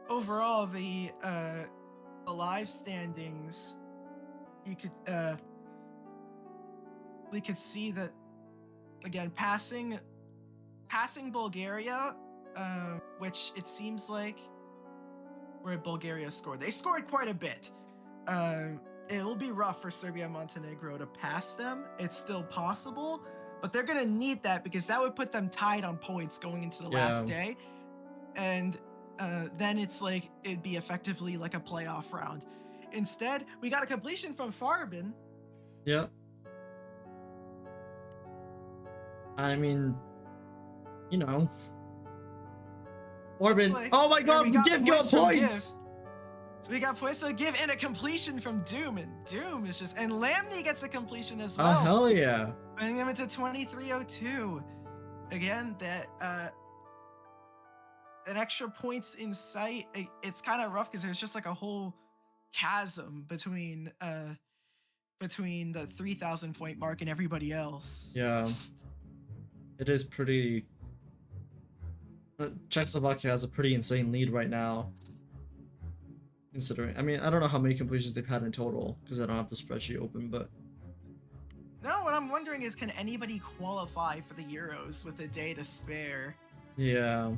Overall, the live standings, you could we could see that again passing Bulgaria, which it seems like where Bulgaria scored. They scored quite a bit. It will be rough for Serbia and Montenegro to pass them. It's still possible, but they're gonna need that because that would put them tied on points going into the last day, and then it's like it'd be effectively like a playoff round. Instead, we got a completion from Farbin.
Yeah. I mean, you know, Orbin.
Like,
oh my God! Give got points.
So we got points. So Give and a completion from Doom, and Doom is just and Lamney gets a completion as well.
Oh hell yeah!
Bringing him into 2302. Again, that an extra points in sight. It's kind of rough because there's just like a whole chasm between the 3,000 point mark and everybody else.
Yeah, it is pretty. Czechoslovakia has a pretty insane lead right now. Considering, I mean, I don't know how many completions they've had in total because I don't have the spreadsheet open, but.
No, what I'm wondering is, can anybody qualify for the Euros with a day to spare?
Yeah.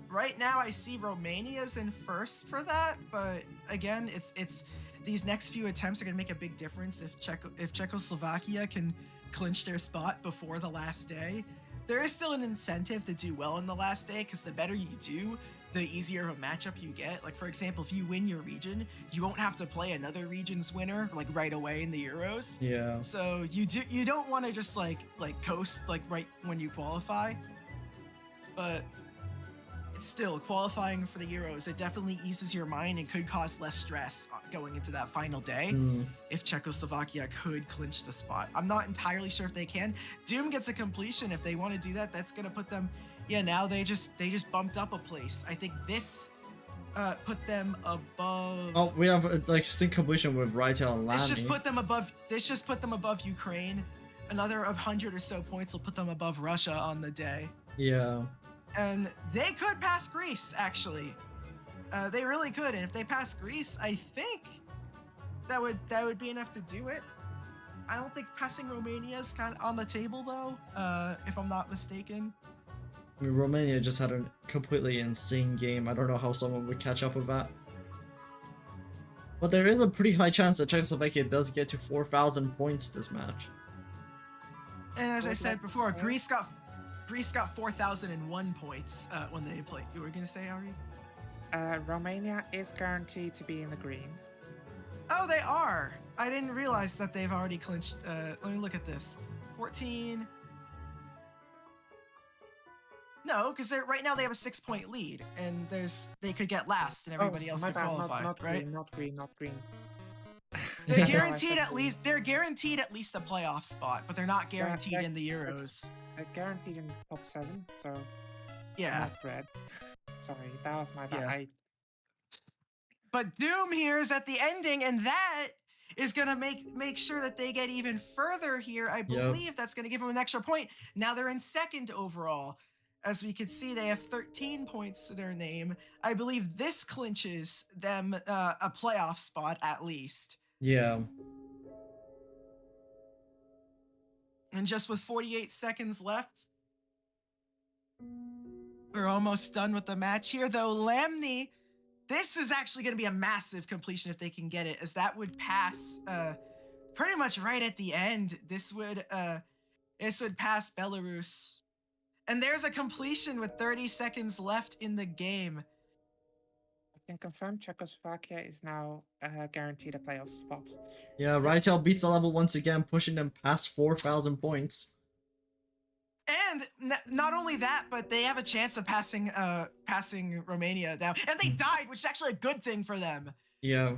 Right now I see Romania's in first for that, but again, it's these next few attempts are gonna make a big difference if Czechoslovakia can clinch their spot before the last day. There is still an incentive to do well in the last day because the better you do, the easier of a matchup you get. Like for example, if you win your region, you won't have to play another region's winner like right away in the Euros.
Yeah.
So you don't want to just like coast like right when you qualify. But it's still qualifying for the Euros. It definitely eases your mind and could cause less stress going into that final day if Czechoslovakia could clinch the spot. I'm not entirely sure if they can. Doom gets a completion. If they want to do that, that's gonna put them. Yeah, now they just bumped up a place. I think this put them above.
Oh, we have like sync completion with Rytel and Lamy.
This just put them above Ukraine. Another 100 or so points will put them above Russia on the day.
Yeah.
And they could pass Greece, actually. They really could. And if they pass Greece, I think that would be enough to do it. I don't think passing Romania is kind of on the table, though, if I'm not mistaken.
I mean, Romania just had a completely insane game. I don't know how someone would catch up with that. But there is a pretty high chance that Czechoslovakia does get to 4,000 points this match.
And as I said before, Greece got 4,001 points when they played. You were gonna say, Ari?
Romania is guaranteed to be in the green.
Oh, they are. I didn't realize that they've already clinched. Let me look at this. 14. No, because they're right now they have a 6-point lead, and they could get last, and everybody else
my
could
bad,
qualify,
not
right?
green, not green, not green.
They're
No, I
guaranteed
said
at
green.
least. They're guaranteed at least a playoff spot, but they're not guaranteed
they're-
in the Euros.
They're guaranteed in top 7, so
Yeah.
not red. Sorry, that was my bad.
Yeah. But Doom here is at the ending, and that is gonna make sure that they get even further here. I believe that's gonna give them an extra point. Now they're in second overall. As we can see, they have 13 points to their name. I believe this clinches them a playoff spot at least.
Yeah.
And just with 48 seconds left, we're almost done with the match here. Though Lamney, this is actually going to be a massive completion if they can get it, as that would pass pretty much right at the end. This would pass Belarus. And there's a completion with 30 seconds left in the game.
I can confirm Czechoslovakia is now guaranteed a playoff spot.
Yeah, Rytel beats the level once again, pushing them past 4,000 points.
And not only that, but they have a chance of passing Romania now. And they died, which is actually a good thing for them.
Yeah.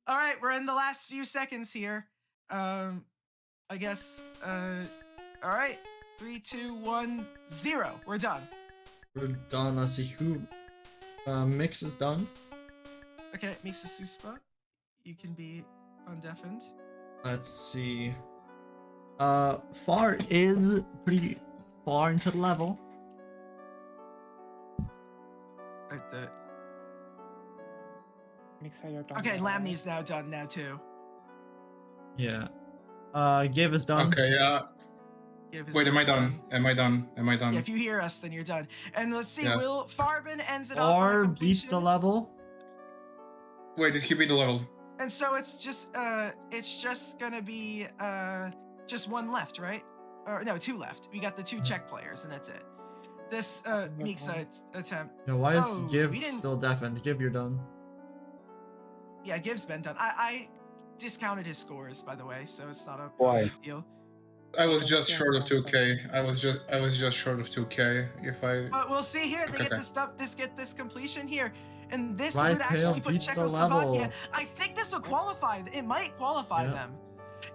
All right, we're in the last few seconds here. I guess, all right. 3, 2, 1, 0. We're done.
We're done. Let's see who. Mix is done.
Okay, Mix Suspa. You can be undeafened.
Let's see. Far is pretty far into the level.
Okay, Lamney's now done now too.
Yeah. Give is done.
Okay, yeah. Wait, am I done? Am I done?
Yeah, if you hear us, then you're done. And let's see,
Yeah.
Will Farbin ends it off.
Or beats the level.
Wait, did he beat the level?
And so it's just gonna be just one left, right? Or no, 2 left. We got the 2 Czech players, and that's it. This Mixa attempt.
Yeah, why is
Oh,
Give
we didn't-
still deafened? Give, you're done.
Yeah, Giv's been done. I discounted his scores, by the way, so it's not a
Why?
big deal.
I was just short of 2k. I was just short of 2k. If I.
But we'll see here. They
Okay.
get this completion here, and this
Right
would actually
tail
put
beats the
Czechoslovakia.
level.
I think this will qualify. It might qualify
Yeah.
them,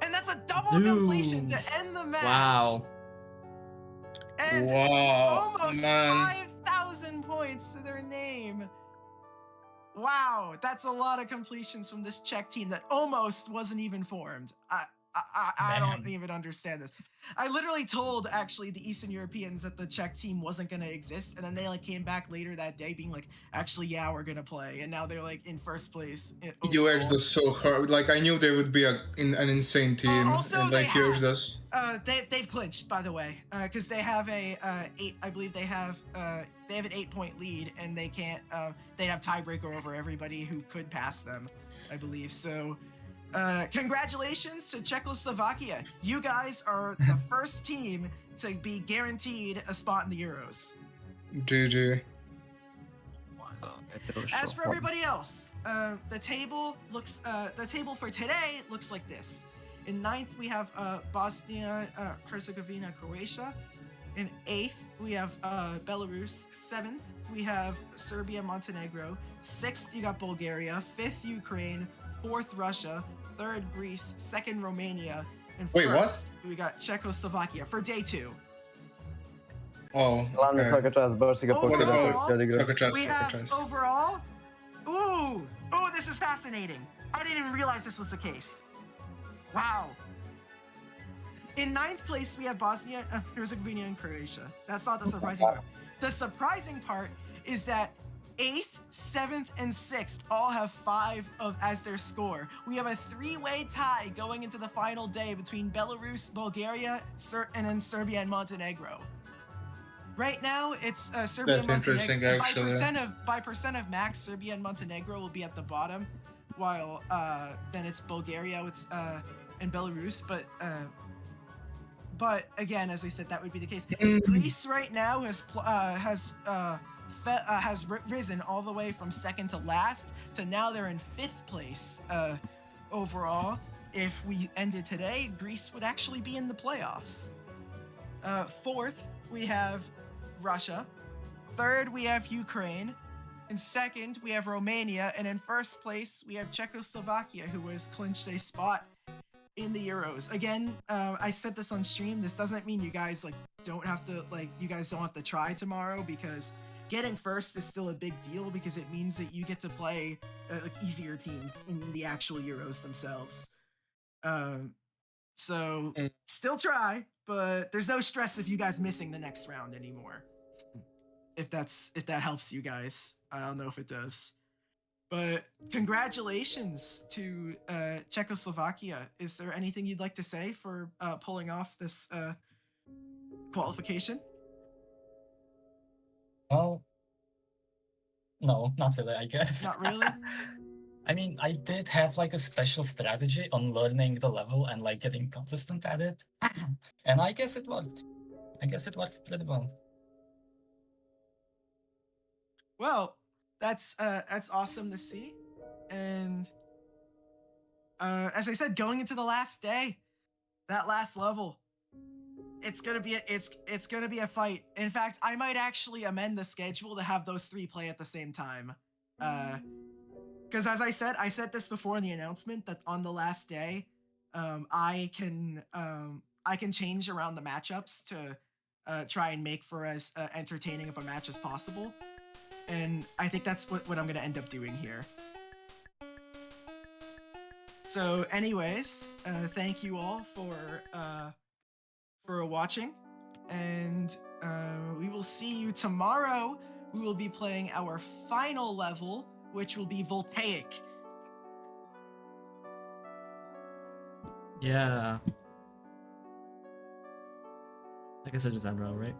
and that's a double
Dude.
completion to end the match.
Wow.
And
Wow,
almost
man.
5,000 points to their name. Wow, that's a lot of completions from this Czech team that almost wasn't even formed. I don't even understand this. I literally told actually the Eastern Europeans that the Czech team wasn't gonna exist, and then they like came back later that day being like, actually, yeah, we're gonna play, and now they're like in first place.
You edged us so hard. Like I knew they would be an insane team,
also,
and
they
like you edged
have-
us.
They've clinched, by the way, because they have a 8. I believe they have an 8-point lead, and they can't. They have tiebreaker over everybody who could pass them, I believe. So, congratulations to Czechoslovakia. You guys are the first team to be guaranteed a spot in the Euros.
GG.
As for everybody else, the table for today looks like this. In 9th, we have Bosnia, Herzegovina, Croatia. In 8th, we have Belarus. 7th, we have Serbia, Montenegro. 6th, you got Bulgaria. 5th, Ukraine. 4th, Russia. 3rd, Greece. 2nd, Romania. And
Wait, what?
1st, we got Czechoslovakia for day 2.
Oh.
Dla mnie
Okay.
cały czas, bo się
We have overall. Ooh, this is fascinating. I didn't even realize this was the case. Wow. In 9th place, we have Bosnia, Herzegovina, and Croatia. That's not the surprising part. The surprising part is that 8th, 7th, and 6th all have 5 as their score. We have a 3-way tie going into the final day between Belarus, Bulgaria, and then Serbia and Montenegro. Right now, it's Serbia
That's
and
interesting,
Montenegro.
actually.
By percent of max, Serbia and Montenegro will be at the bottom, while then it's Bulgaria and Belarus. But again, as I said, that would be the case. Greece right now has has risen all the way from second to last to now they're in 5th place overall. If we ended today, Greece would actually be in the playoffs. 4th, we have Russia. 3rd, we have Ukraine. In 2nd, we have Romania. And in 1st place, we have Czechoslovakia, who has clinched a spot in the Euros. Again, I said this on stream. This doesn't mean you guys don't have to try tomorrow, because getting 1st is still a big deal, because it means that you get to play easier teams in the actual Euros themselves. So still try, but there's no stress if you guys missing the next round anymore. If that helps you guys. I don't know if it does. But congratulations to Czechoslovakia. Is there anything you'd like to say for pulling off this qualification?
Well, no, not really, I guess.
Not really?
I mean, I did have a special strategy on learning the level and getting consistent at it. And I guess it worked. I guess it worked pretty well.
Well, that's awesome to see. And as I said, going into the last day, that last level, it's gonna be a fight. In fact, I might actually amend the schedule to have those 3 play at the same time. Because as I said this before in the announcement, that on the last day, I can change around the matchups to try and make for as entertaining of a match as possible. And I think that's what I'm going to end up doing here. So anyways, thank you all for watching, and we will see you tomorrow. We will be playing our final level, which will be Voltaic.
Yeah. I guess I just end row, right?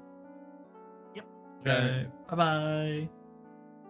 Yep.
Okay. Bye-bye.